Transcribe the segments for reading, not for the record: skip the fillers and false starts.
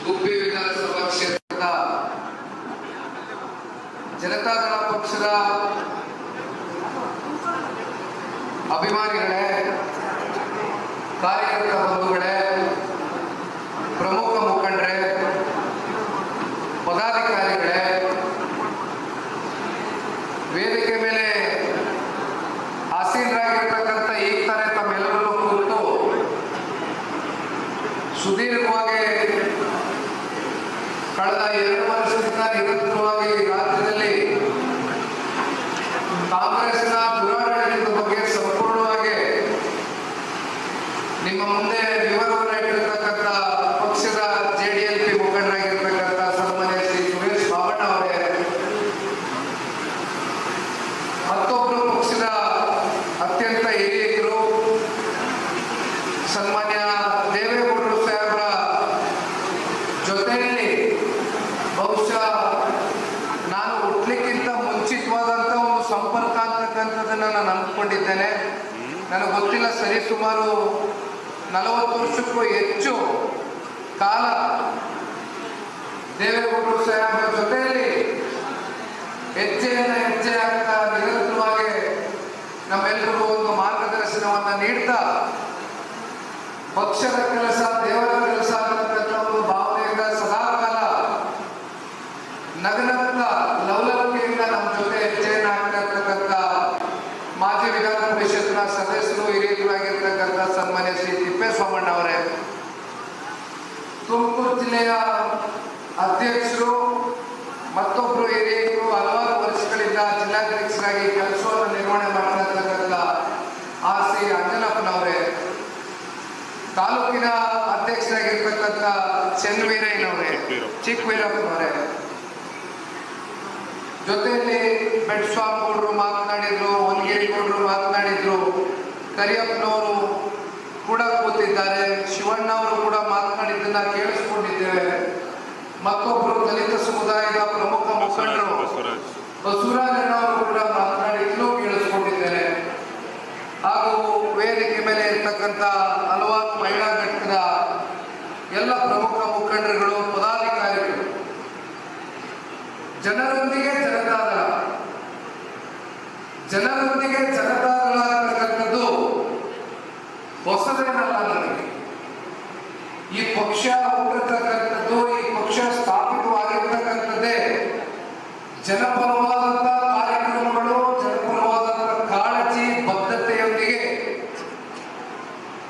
ಗುಬ್ಬಿ ವಿಧಾನಸಭಾ ಕ್ಷೇತ್ರದ ಜನತಾದಳ ಪಕ್ಷದ ಅಭಿಮಾನಿಗಳೇ, ಕಾರ್ಯಕರ್ತ ಬಂಧುಗಳೇ, ಪ್ರಮುಖ ಮುಖಂಡರೇ, ಪದಾಧಿಕಾರಿಗಳೇ, ವೇದಿಕೆ ಮೇಲೆ ಆಸೀನರಾಗಿರ್ತಕ್ಕಂಥ ಈ ತಾರೆ ತಮ್ಮೆಲ್ಲರನ್ನು ಕುರಿತು ಸುದೀರ್ಘವಾಗಿ ಕಳೆದ 2 ವರ್ಷದಿಂದ ನಿರಂತರವಾಗಿ ರಾಜ್ಯದಲ್ಲಿ ಕಾಂಗ್ರೆಸ್ನ ದುರಾಡಳಿತದ ಬಗ್ಗೆ ಸಂಪೂರ್ಣವಾಗಿ ನಿಮ್ಮ ಮುಂದೆ ವಿವರವನ್ನು ಇಟ್ಟಿರ್ತಕ್ಕಂಥ ಪಕ್ಷದ JDLP ಮುಖಂಡರಾಗಿರ್ತಕ್ಕಂಥ ಸನ್ಮಾನ್ಯ ಶ್ರೀ ಸುರೇಶ್ ಬಾಬಣ್ಣ ಅವರೇ, ಮತ್ತೊಬ್ಬರು ಪಕ್ಷದ ಅತ್ಯಂತ ಹಿರಿಯರು ಸನ್ಮಾನ್ಯ ದೇವೇಗೌಡರು ಸಾಹೇಬರ ಜೊತೆಯಲ್ಲಿ ಬಹುಶಃ ನಾನು ಹುಟ್ಟಲಿಕ್ಕಿಂತ ಮುಂಚಿತವಾದಂಥ ಒಂದು ಸಂಪರ್ಕ ಅಂತಕ್ಕಂಥದ್ದನ್ನು ನಾನು ಅಂದ್ಕೊಂಡಿದ್ದೇನೆ. ನನಗೆ ಗೊತ್ತಿಲ್ಲ, ಸರಿಸುಮಾರು 40 ವರ್ಷಕ್ಕೂ ಹೆಚ್ಚು ಕಾಲ ದೇವೇಗೌಡರು ಸಾಹೇಬರ ಜೊತೆಯಲ್ಲಿ ಹೆಜ್ಜೆ ಆಗ್ತಾ ನಿರಂತರವಾಗಿ ನಮ್ಮೆಲ್ಲರಿಗೂ ಒಂದು ಮಾರ್ಗದರ್ಶನವನ್ನು ನೀಡ್ತಾ ಪಕ್ಷದ ಕೆಲಸ ದೇವರ ಕೆಲಸ ಅನ್ನತಕ್ಕಂಥ ಒಂದು ಭಾವನೆಯಿಂದ ಸದಾಕಾಲ ನಗನಗ್ನ ಲವಲವಿಕೆಯಿಂದ ನಮ್ಮ ಜೊತೆ ಹೆಜ್ಜೆಯನ್ನು ಹಾಕ್ತಿರ್ತಕ್ಕಂಥ ಮಾಜಿ ವಿಧಾನ ಪರಿಷತ್ನ ಸದಸ್ಯರು ಹಿರಿಯರಾಗಿರ್ತಕ್ಕಂಥ ಸನ್ಮಾನ್ಯ ಶ್ರೀ ತಿಪ್ಪೇಸ್ವಾಮಣ್ಣ ಅವರೇ, ತುಮಕೂರು ಜಿಲ್ಲೆಯ ಅಧ್ಯಕ್ಷರು, ಮತ್ತೊಬ್ಬರು ಹಿರಿಯರು, ಹಲವಾರು ವರ್ಷಗಳಿಂದ ಜಿಲ್ಲಾಧ್ಯಕ್ಷರಾಗಿ ಕೆಲಸವನ್ನು ನಿರ್ವಹಣೆ ಮಾಡ್ತಿರ್ತಕ್ಕಂಥ RC ಅಂಜನಪ್ಪನವರೇ, ತಾಲೂಕಿನ ಅಧ್ಯಕ್ಷರಾಗಿರ್ತಕ್ಕಂಥ ಚೆನ್ನವೀರಯ್ಯನವರೇ, ಚಿಕ್ಕವೀರಪ್ಪನವರೇ, ಜೊತೆಯಲ್ಲಿ ಬೆಟ್ಸ್ವಾಮಿಗೌಡರು ಮಾತನಾಡಿದ್ರು, ಹೊನ್ಗೇರಿಗೌಡರು ಮಾತನಾಡಿದ್ರು, ಕರಿಯಪ್ಪನವರು ಕೂಡ ಕೂತಿದ್ದಾರೆ, ಶಿವಣ್ಣ ಅವರು ಕೂಡ ಮಾತನಾಡಿದ್ದನ್ನ ಕೇಳಿಸ್ಕೊಂಡಿದ್ದೇವೆ. ಮತ್ತೊಬ್ಬರು ದಲಿತ ಸಮುದಾಯದ ಪ್ರಮುಖ ಮುಖಂಡರು ಬಸವರಾಜಣ್ಣವರು ಕೂಡ ಮಾತನಾಡಿದ್ದು ಕೇಳಿಸ್ಕೊಂಡಿದ್ದೇನೆ. ಹಾಗೂ ವೇದಿಕೆ ಮೇಲೆ ಇರ್ತಕ್ಕಂಥ ಹಲವಾರು ಮಹಿಳಾ ಘಟಕದ ಎಲ್ಲ ಪ್ರಮುಖ ಮುಖಂಡರುಗಳು, ಪದಾಧಿಕಾರಿಗಳು, ಜನರೊಂದಿಗೆ ಜನತಾದಳ ಅಂತಕ್ಕಂಥದ್ದು ಹೊಸದೇನಲ್ಲ. ನನಗೆ ಈ ಪಕ್ಷ ಹುಟ್ಟಿರ್ತಕ್ಕಂಥದ್ದು, ಈ ಪಕ್ಷ ಸ್ಥಾಪಿತವಾಗಿರ್ತಕ್ಕಂಥದ್ದೇ ಜನಪರವಾದಂಥ ಕಾರ್ಯಕ್ರಮಗಳು, ಜನಪರವಾದಂಥ ಕಾಳಜಿ, ಬದ್ಧತೆಯೊಂದಿಗೆ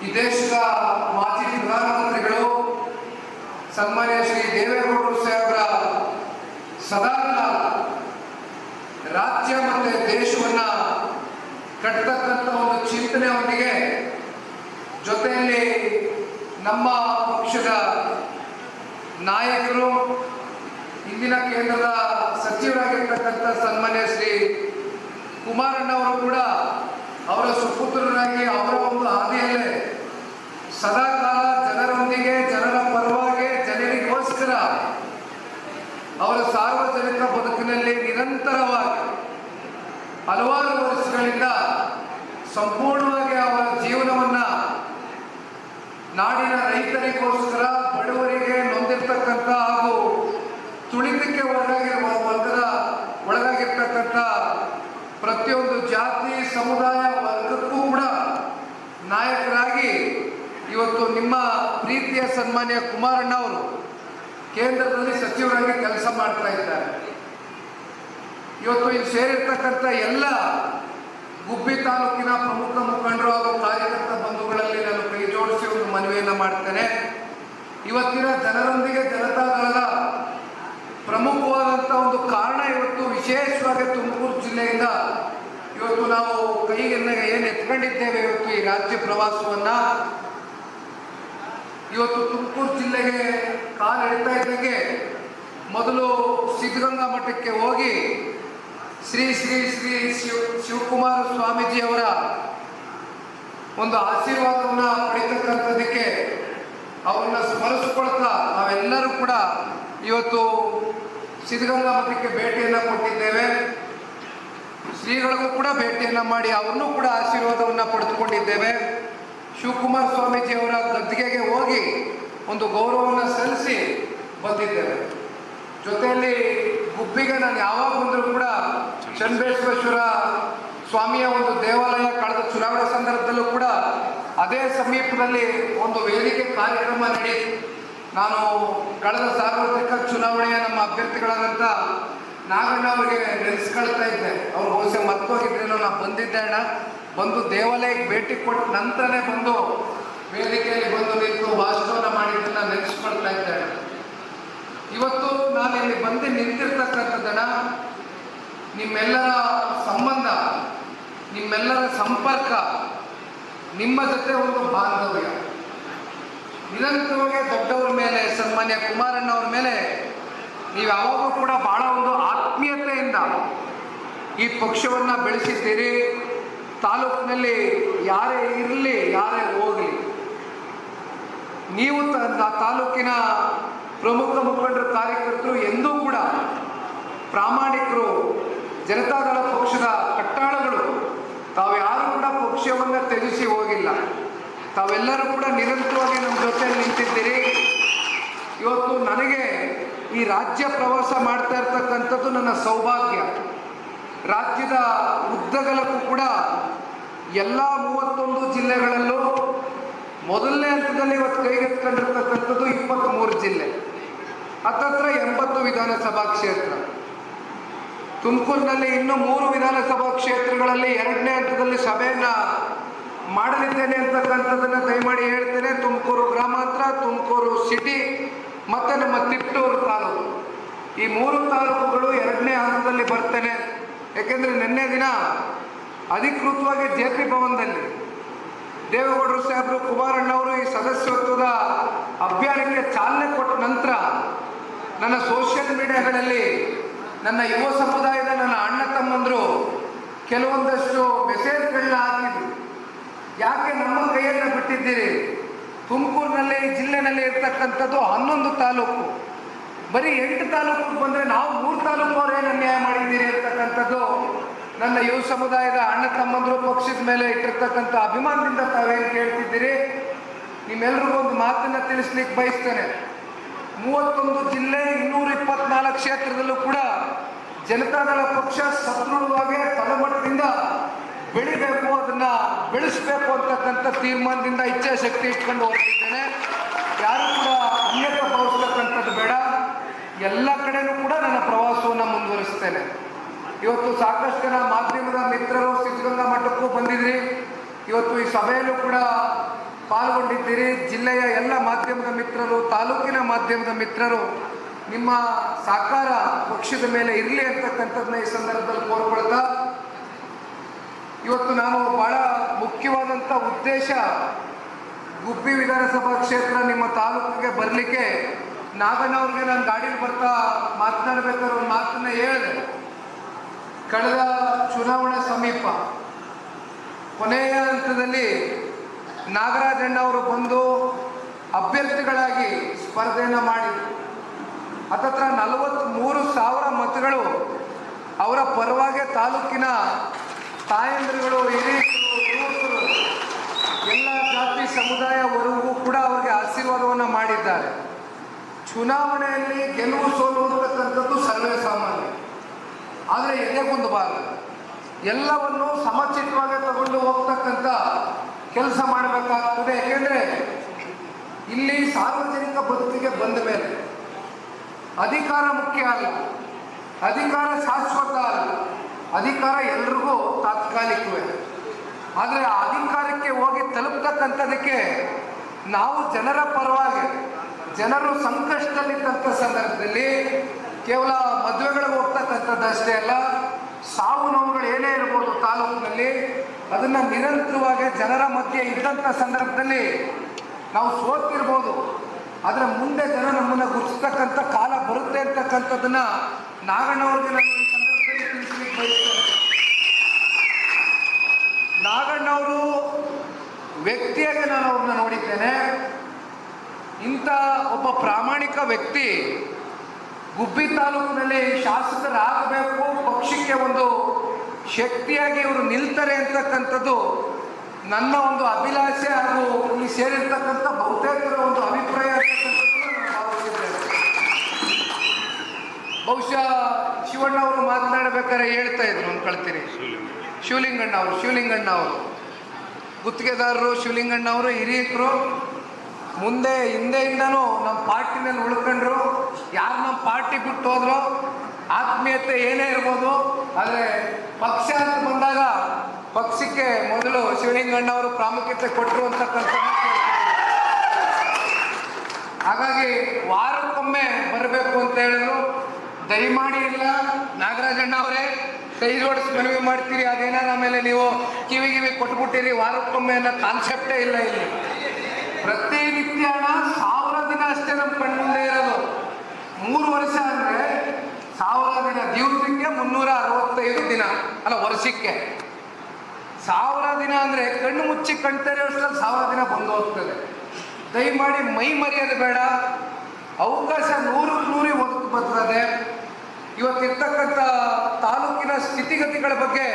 ಈ ದೇಶದ ಮಾಜಿ ಪ್ರಧಾನಮಂತ್ರಿಗಳು ಸನ್ಮಾನ್ಯ ಶ್ರೀ ದೇವೇಗೌಡರು ಸಾಹೇಬರ ಸದಾಕಾಲ ರಾಜ್ಯ ಮತ್ತು ದೇಶವನ್ನ ಕಟ್ಟತಕ್ಕಂಥ ಒಂದು ಚಿಂತನೆಯೊಂದಿಗೆ ಜೊತೆಯಲ್ಲಿ ನಮ್ಮ ಪಕ್ಷದ ನಾಯಕರು, ಇಂದಿನ ಕೇಂದ್ರದ ಸಚಿವರಾಗಿರ್ತಕ್ಕಂಥ ಸನ್ಮಾನ್ಯ ಶ್ರೀ ಕುಮಾರಣ್ಣವರು ಕೂಡ ಅವರ ಸುಪುತ್ರರಾಗಿ ಅವರ ಒಂದು ಹಾದಿಯಲ್ಲೇ ಸದಾಕಾಲ ಜನರೊಂದಿಗೆ, ಜನರ ಪರವಾಗಿ, ಜನರಿಗೋಸ್ಕರ ಅವರ ಸಾರ್ವಜನಿಕ ಬದುಕಿನಲ್ಲಿ ನಿರಂತರವಾಗಿ ಹಲವಾರು ವರ್ಷಗಳಿಂದ ಸಂಪೂರ್ಣವಾಗಿ ಅವರ ಜೀವನವನ್ನ ನಾಡಿನ ರೈತರಿಗೋಸ್ಕರ, ಬಡವರಿಗೆ, ನೊಂದಿರ್ತಕ್ಕಂಥ ಹಾಗೂ ತುಳಿತಕ್ಕೆ ಒಳಗಾಗಿರ್ತಕ್ಕಂಥ ಪ್ರತಿಯೊಂದು ಜಾತಿ, ಸಮುದಾಯ, ವರ್ಗಕ್ಕೂ ಕೂಡ ನಾಯಕರಾಗಿ ಇವತ್ತು ನಿಮ್ಮ ಪ್ರೀತಿಯ ಸನ್ಮಾನ್ಯ ಕುಮಾರಣ್ಣ ಅವರು ಕೇಂದ್ರದಲ್ಲಿ ಸಚಿವರಾಗಿ ಕೆಲಸ ಮಾಡ್ತಾ ಇದ್ದಾರೆ. ಇವತ್ತು ಇಲ್ಲಿ ಸೇರಿರ್ತಕ್ಕಂಥ ಎಲ್ಲ ಗುಬ್ಬಿ ತಾಲೂಕಿನ ಪ್ರಮುಖ ಮುಖಂಡರು ಹಾಗೂ ಕಾರ್ಯಕರ್ತ ಬಂಧುಗಳಲ್ಲಿ ನಾನು ಕೈ ಜೋಡಿಸಿ ಒಂದು ಮನವಿಯನ್ನು ಮಾಡ್ತೇನೆ. ಇವತ್ತಿನ ಜನರೊಂದಿಗೆ ಜನತಾದಳದ ಪ್ರಮುಖವಾದಂಥ ಒಂದು ಕಾರಣ, ಇವತ್ತು ವಿಶೇಷವಾಗಿ ತುಮಕೂರು ಜಿಲ್ಲೆಯಿಂದ ಇವತ್ತು ನಾವು ಕೈಯನ್ನು ಏನು ಎತ್ಕೊಂಡಿದ್ದೇವೆ, ಇವತ್ತು ಈ ರಾಜ್ಯ ಪ್ರವಾಸವನ್ನ, ಇವತ್ತು ತುಮಕೂರು ಜಿಲ್ಲೆಗೆ ಕಾಲಿಡ್ತಾ ಇದ್ದಂಗೆ ಮೊದಲು ಸಿದ್ಧಗಂಗಾ ಮಠಕ್ಕೆ ಹೋಗಿ ಶ್ರೀ ಶ್ರೀ ಶ್ರೀ ಶಿವಕುಮಾರ ಸ್ವಾಮೀಜಿಯವರ ಒಂದು ಆಶೀರ್ವಾದವನ್ನು ಪಡಿತಕ್ಕಂಥದ್ದಕ್ಕೆ ಅವರನ್ನ ಸ್ಮರಿಸಿಕೊಳ್ತಾ ನಾವೆಲ್ಲರೂ ಕೂಡ ಇವತ್ತು ಸಿದ್ಧಗಂಗಾ ಮಠಕ್ಕೆ ಭೇಟಿಯನ್ನು ಕೊಟ್ಟಿದ್ದೇವೆ. ಶ್ರೀಗಳಿಗೂ ಕೂಡ ಭೇಟಿಯನ್ನು ಮಾಡಿ ಅವ್ರನ್ನೂ ಕೂಡ ಆಶೀರ್ವಾದವನ್ನು ಪಡೆದುಕೊಂಡಿದ್ದೇವೆ. ಶಿವಕುಮಾರ ಸ್ವಾಮೀಜಿಯವರ ಗದ್ದಿಗೆಗೆ ಹೋಗಿ ಒಂದು ಗೌರವವನ್ನು ಸಲ್ಲಿಸಿ ಬಂದಿದ್ದೇನೆ. ಜೊತೆಯಲ್ಲಿ ಗುಬ್ಬಿಗೆ ನಾನು ಯಾವಾಗ ಬಂದರೂ ಕೂಡ ಚನ್ನಬಸವೇಶ್ವರ ಸ್ವಾಮಿಯ ಒಂದು ದೇವಾಲಯ ಕಳೆದ ಚುನಾವಣೆ ಸಂದರ್ಭದಲ್ಲೂ ಕೂಡ ಅದೇ ಸಮೀಪದಲ್ಲಿ ಒಂದು ವೇದಿಕೆ ಕಾರ್ಯಕ್ರಮ ನಡೆಯಿತು. ನಾನು ಕಳೆದ ಸಾರ್ವತ್ರಿಕ ಚುನಾವಣೆಯ ನಮ್ಮ ಅಭ್ಯರ್ಥಿಗಳಾದಂಥ ನಾಗಣ್ಣ ಅವರಿಗೆ ನೆನೆಸ್ಕೊಳ್ತಾ ಇದ್ದೆ. ಅವ್ರು ಬಹುಶಃ ಮರ್ತೋಗಿದ್ರೇನೋ ನಾನು ಬಂದಿದ್ದೆ ಅಣ್ಣ, ಬಂದು ದೇವಾಲಯಕ್ಕೆ ಭೇಟಿ ಕೊಟ್ಟ ನಂತರನೇ ಬಂದು ವೇದಿಕೆಯಲ್ಲಿ ಬಂದು ನಿಂತು ಭಾಷಣವನ್ನು ಮಾಡಿದ್ದನ್ನು ನೆನೆಸ್ಕೊಳ್ತಾ ಇದ್ದೆ. ಇವತ್ತು ನಾನು ಇಲ್ಲಿ ಬಂದು ನಿಂತಿರ್ತಕ್ಕಂಥದ್ದನ್ನ ನಿಮ್ಮೆಲ್ಲರ ಸಂಬಂಧ, ನಿಮ್ಮೆಲ್ಲರ ಸಂಪರ್ಕ, ನಿಮ್ಮ ಜೊತೆ ಒಂದು ಬಾಂಧವ್ಯ ನಿರಂತರವಾಗಿ ದೊಡ್ಡವ್ರ ಮೇಲೆ, ಸನ್ಮಾನ್ಯ ಕುಮಾರಣ್ಣ ಅವ್ರ ಮೇಲೆ ನೀವು ಯಾವಾಗಲೂ ಕೂಡ ಬಹಳ ಒಂದು ಆತ್ಮೀಯತೆಯಿಂದ ಈ ಪಕ್ಷವನ್ನು ಬೆಳೆಸಿದ್ದೀರಿ. ತಾಲೂಕಿನಲ್ಲಿ ಯಾರೇ ಇರಲಿ, ಯಾರೇ ಹೋಗಲಿ, ನೀವು ತಾಲೂಕಿನ ಪ್ರಮುಖ ಮುಖಂಡರು, ಕಾರ್ಯಕರ್ತರು ಎಂದೂ ಕೂಡ ಪ್ರಾಮಾಣಿಕರು, ಜನತಾದಳ ಪಕ್ಷದ ಕಟ್ಟಾಳಗಳು. ತಾವು ಯಾರು ಕೂಡ ಪಕ್ಷವನ್ನು ತ್ಯಜಿಸಿ ಹೋಗಿಲ್ಲ. ತಾವೆಲ್ಲರೂ ಕೂಡ ನಿರಂತರವಾಗಿ ನಮ್ಮ ಜೊತೆಯಲ್ಲಿ ನಿಂತಿದ್ದೀರಿ. ಇವತ್ತು ನನಗೆ ಈ ರಾಜ್ಯ ಪ್ರವಾಸ ಮಾಡ್ತಾ ಇರ್ತಕ್ಕಂಥದ್ದು ನನ್ನ ಸೌಭಾಗ್ಯ. ರಾಜ್ಯದ ಉದ್ದಗಲಕ್ಕೂ ಕೂಡ ಎಲ್ಲ 31 ಜಿಲ್ಲೆಗಳಲ್ಲೂ ಮೊದಲನೇ ಹಂತದಲ್ಲಿ ಇವತ್ತು ಕೈಗೆತ್ಕೊಂಡಿರ್ತಕ್ಕಂಥದ್ದು 23 ಜಿಲ್ಲೆ, ಹತ್ತತ್ರ 80 ವಿಧಾನಸಭಾ ಕ್ಷೇತ್ರ. ತುಮಕೂರಿನಲ್ಲಿ ಇನ್ನೂ 3 ವಿಧಾನಸಭಾ ಕ್ಷೇತ್ರಗಳಲ್ಲಿ 2ನೇ ಹಂತದಲ್ಲಿ ಸಭೆಯನ್ನು ಮಾಡಲಿದ್ದೇನೆ ಅಂತಕ್ಕಂಥದ್ದನ್ನು ದಯಮಾಡಿ ಹೇಳ್ತೇನೆ. ತುಮಕೂರು ಗ್ರಾಮಾಂತರ, ತುಮಕೂರು ಸಿಟಿ ಮತ್ತು ನಮ್ಮ ತಿಪ್ಟೂರು ತಾಲೂಕು, ಈ 3 ತಾಲೂಕುಗಳು 2ನೇ ಹಂತದಲ್ಲಿ ಬರ್ತೇನೆ. ಯಾಕೆಂದರೆ ನಿನ್ನೆ ದಿನ ಅಧಿಕೃತವಾಗಿ JP ಭವನದಲ್ಲಿ ದೇವೇಗೌಡರು ಸಾಹೇಬರು, ಕುಮಾರಣ್ಣವರು ಈ ಸದಸ್ಯತ್ವದ ಅಭಿಯಾನಕ್ಕೆ ಚಾಲನೆ ಕೊಟ್ಟ ನಂತರ ನನ್ನ ಸೋಷಿಯಲ್ ಮೀಡಿಯಾಗಳಲ್ಲಿ ನನ್ನ ಯುವ ಸಮುದಾಯದ ನನ್ನ ಅಣ್ಣ ತಮ್ಮಂದರು ಕೆಲವೊಂದಷ್ಟು ಮೆಸೇಜ್ಗಳನ್ನ ಹಾಕಿದ್ರು. ಯಾಕೆ ನಮ್ಮ ಕೈಯನ್ನು ಬಿಟ್ಟಿದ್ದೀರಿ? ತುಮಕೂರಿನಲ್ಲಿ, ಜಿಲ್ಲೆನಲ್ಲಿ ಇರ್ತಕ್ಕಂಥದ್ದು 11 ತಾಲೂಕು, ಬರೀ 8 ತಾಲೂಕು ಬಂದರೆ ನಾವು 3 ತಾಲೂಕು ಅವರೇನು ಅನ್ಯಾಯ ಮಾಡಿದ್ದೀರಿ ಅಂತಕ್ಕಂಥದ್ದು ನನ್ನ ಯುವ ಸಮುದಾಯದ ಅಣ್ಣ ತಮ್ಮಂದರು ಪಕ್ಷದ ಮೇಲೆ ಇಟ್ಟಿರ್ತಕ್ಕಂಥ ಅಭಿಮಾನದಿಂದ ತಾವೇನು ಕೇಳ್ತಿದ್ದೀರಿ. ನಿಮ್ಮೆಲ್ರಿಗೂ ಒಂದು ಮಾತನ್ನು ತಿಳಿಸ್ಲಿಕ್ಕೆ ಬಯಸ್ತೇನೆ. 31 ಜಿಲ್ಲೆ 224 ಕ್ಷೇತ್ರದಲ್ಲೂ ಕೂಡ ಜನತಾದಳ ಪಕ್ಷ ಸದೃಢವಾಗಿ ತಳಮಟ್ಟದಿಂದ ಬೆಳಿಬೇಕು, ಅದನ್ನು ಬೆಳೆಸಬೇಕು ಅಂತಕ್ಕಂಥ ತೀರ್ಮಾನದಿಂದ ಇಚ್ಛಾಶಕ್ತಿ ಇಟ್ಕೊಂಡು ಹೊರಟಿದ್ದೇನೆ. ಯಾರು ಕೂಡ ಅನ್ಯತಾ ಭಾವಿಸ್ತಕ್ಕಂಥದ್ದು ಬೇಡ. ಎಲ್ಲ ಕಡೆಯೂ ಕೂಡ ನನ್ನ ಪ್ರವಾಸವನ್ನು ಮುಂದುವರಿಸ್ತೇನೆ. ಇವತ್ತು ಸಾಕಷ್ಟು ಜನ ಮಾಧ್ಯಮದ ಮಿತ್ರರು ಸಿದ್ಧಗಂಗಾ ಮಠಕ್ಕೂ ಬಂದಿದ್ರಿ. ಇವತ್ತು ಈ ಸಭೆಯಲ್ಲೂ ಕೂಡ ಪಾಲ್ಗೊಂಡಿದ್ದೀರಿ. ಜಿಲ್ಲೆಯ ಎಲ್ಲ ಮಾಧ್ಯಮದ ಮಿತ್ರರು, ತಾಲೂಕಿನ ಮಾಧ್ಯಮದ ಮಿತ್ರರು, ನಿಮ್ಮ ಸಹಕಾರ ಪಕ್ಷದ ಮೇಲೆ ಇರಲಿ ಅಂತಕ್ಕಂಥದ್ದನ್ನ ಈ ಸಂದರ್ಭದಲ್ಲಿ ಕೋರ್ಕೊಳ್ತಾ, ಇವತ್ತು ನಾನು ಬಹಳ ಮುಖ್ಯವಾದಂಥ ಉದ್ದೇಶ, ಗುಬ್ಬಿ ವಿಧಾನಸಭಾ ಕ್ಷೇತ್ರ ನಿಮ್ಮ ತಾಲೂಕಿಗೆ ಬರಲಿಕ್ಕೆ ನಾಗಣ್ಣವ್ರಿಗೆ ನಾನು ಗಾಡೀಲಿ ಬರ್ತಾ ಮಾತನಾಡಬೇಕಾದ್ರೆ ಒಂದು ಮಾತನ್ನ ಹೇಳಿದೆ. ಕಳೆದ ಚುನಾವಣೆ ಸಮೀಪ ಕೊನೆಯ ಹಂತದಲ್ಲಿ ನಾಗರಾಜಣ್ಣವರು ಬಂದು ಅಭ್ಯರ್ಥಿಗಳಾಗಿ ಸ್ಪರ್ಧೆಯನ್ನು ಮಾಡಿದರು. ಹತ್ತತ್ರ 43,000 ಮತಗಳು ಅವರ ಪರವಾಗಿ ತಾಲೂಕಿನ ತಾಯಂದ್ರುಗಳು, ಹಿರಿಯರು, ಯುವಕರು, ಎಲ್ಲ ಜಾತಿ ಸಮುದಾಯವರೆಗೂ ಕೂಡ ಅವರಿಗೆ ಆಶೀರ್ವಾದವನ್ನು ಮಾಡಿದ್ದಾರೆ. ಚುನಾವಣೆಯಲ್ಲಿ ಗೆಲುವು ಸೋಲು ಅಂತಕ್ಕಂಥದ್ದು ಸರ್ವೇ ಸಾಮಾನ್ಯ, ಆದರೆ ಎದೆಗುಂದಬಾರದು. ಎಲ್ಲವನ್ನು ಸಮಚಿತ್ತವಾಗಿ ತಗೊಂಡು ಹೋಗ್ತಕ್ಕಂಥ ಕೆಲಸ ಮಾಡಬೇಕಾಗ್ತದೆ. ಏಕೆಂದರೆ ಇಲ್ಲಿ ಸಾರ್ವಜನಿಕ ಬದುಕಿಗೆ ಬಂದ ಮೇಲೆ ಅಧಿಕಾರ ಮುಖ್ಯ ಅಲ್ಲ, ಅಧಿಕಾರ ಶಾಶ್ವತ ಅಲ್ಲ, ಅಧಿಕಾರ ಎಲ್ರಿಗೂ ತಾತ್ಕಾಲಿಕವೇ. ಆದರೆ ಆ ಅಧಿಕಾರಕ್ಕೆ ಹೋಗಿ ತಲುಪ್ತಕ್ಕಂಥದಕ್ಕೆ ನಾವು ಜನರ ಪರವಾಗಿ, ಜನರು ಸಂಕಷ್ಟದಲ್ಲಿದ್ದಂಥ ಸಂದರ್ಭದಲ್ಲಿ ಕೇವಲ ಮದುವೆಗಳಿಗೆ ಹೋಗ್ತಕ್ಕಂಥದ್ದಷ್ಟೇ ಅಲ್ಲ, ಸಾವು ನೋವುಗಳು ಏನೇ ಇರ್ಬೋದು ತಾಲೂಕಿನಲ್ಲಿ, ಅದನ್ನು ನಿರಂತರವಾಗಿ ಜನರ ಮಧ್ಯೆ ಇದ್ದಂಥ ಸಂದರ್ಭದಲ್ಲಿ ನಾವು ಸೋತಿರ್ಬೋದು, ಆದರೆ ಮುಂದೆ ಜನ ನಮ್ಮನ್ನು ಗುರುತಿಸ್ತಕ್ಕಂಥ ಕಾಲ ಬರುತ್ತೆ ಅಂತಕ್ಕಂಥದ್ದನ್ನು ನಾಗಣ್ಣವ್ರಿಗೆ ನಾನು ಈ ಸಂದರ್ಭದಲ್ಲಿ ತಿಳಿಸ್ಲಿಕ್ಕೆ ಬಯಸ್ತೇನೆ. ನಾಗಣ್ಣವರು ವ್ಯಕ್ತಿಯಾಗಿ ನಾನು ಅವ್ರನ್ನ ನೋಡಿದ್ದೇನೆ. ಇಂಥ ಒಬ್ಬ ಪ್ರಾಮಾಣಿಕ ವ್ಯಕ್ತಿ ಗುಬ್ಬಿ ತಾಲೂಕಿನಲ್ಲಿ ಶಾಸಕರಾಗಬೇಕು, ಪಕ್ಷಕ್ಕೆ ಒಂದು ಶಕ್ತಿಯಾಗಿ ಇವರು ನಿಲ್ತಾರೆ ಅಂತಕ್ಕಂಥದ್ದು ನನ್ನ ಒಂದು ಅಭಿಲಾಷೆ ಹಾಗೂ ಇಲ್ಲಿ ಸೇರಿರ್ತಕ್ಕಂಥ ಬಹುತೇಕರ ಒಂದು ಅಭಿಪ್ರಾಯ ಅಂತಕ್ಕಂಥದ್ದು ನಾನು ಭಾವಿಸಿದ್ದೇನೆ. ಬಹುಶಃ ಶಿವಣ್ಣ ಅವರು ಮಾತನಾಡಬೇಕಾದ್ರೆ ಹೇಳ್ತಾ ಇದ್ರು ಅನ್ಕೊಳ್ತೀರಿ. ಶಿವಲಿಂಗಣ್ಣ ಅವರು ಗುತ್ತಿಗೆದಾರರು, ಶಿವಲಿಂಗಣ್ಣ ಅವರು ಹಿರಿಯಕರು, ಹಿಂದೆಯಿಂದನೂ ನಮ್ಮ ಪಾರ್ಟಿನಲ್ಲಿ ಉಳ್ಕೊಂಡ್ರು. ಯಾರು ನಮ್ಮ ಪಾರ್ಟಿ ಬಿಟ್ಟು ಹೋದ್ರು, ಆತ್ಮೀಯತೆ ಏನೇ ಇರ್ಬೋದು, ಆದರೆ ಪಕ್ಷ ಅಂತ ಬಂದಾಗ ಪಕ್ಷಕ್ಕೆ ಮೊದಲು ಶಿವಲಿಂಗಣ್ಣ ಅವರು ಪ್ರಾಮುಖ್ಯತೆ ಕೊಟ್ಟರು ಅಂತಕ್ಕಂಥ. ಹಾಗಾಗಿ ವಾರಕ್ಕೊಮ್ಮೆ ಬರಬೇಕು ಅಂತ ಹೇಳಿದ್ರು. ದಯಮಾಡಿ ಇಲ್ಲ ನಾಗರಾಜಣ್ಣ ಅವರೇ, ಕೈ ಜೋಡಿಸಿ ಮನವಿ ಮಾಡ್ತೀರಿ. ಅದೇನಾದ ಆಮೇಲೆ ನೀವು ಕಿವಿ ಕೊಟ್ಬಿಟ್ಟಿರಿ. ವಾರಕ್ಕೊಮ್ಮೆ ಅನ್ನೋ ಕಾನ್ಸೆಪ್ಟೇ ಇಲ್ಲ ಇಲ್ಲಿ. ಪ್ರತಿನಿತ್ಯ ಹಣ 1000 ದಿನ ಅಷ್ಟೇ ನಮ್ಮ ಕಣ್ಮುಂದೆ ಇರೋದು. 3 ವರ್ಷ ಅಂದರೆ 1000 ದಿನ, ದಿವಸಕ್ಕೆ 365 ದಿನ ಅಲ್ಲ, ವರ್ಷಕ್ಕೆ 1000 ದಿನ ಅಂದರೆ ಕಣ್ಣು ಮುಚ್ಚಿ ಕಣ್ತಾರೆ ಅಷ್ಟರಲ್ಲಿ 1000 ದಿನ ಬಂದು ಹೋಗ್ತದೆ. ದಯಮಾಡಿ ಮೈ ಮರೆಯೋದು ಬೇಡ. ಅವಕಾಶ 100ಕ್ಕೆ 100 ಒದಗಿ ಬರ್ತದೆ. ಇವತ್ತಿರ್ತಕ್ಕಂಥ ತಾಲೂಕಿನ ಸ್ಥಿತಿಗತಿಗಳ ಬಗ್ಗೆ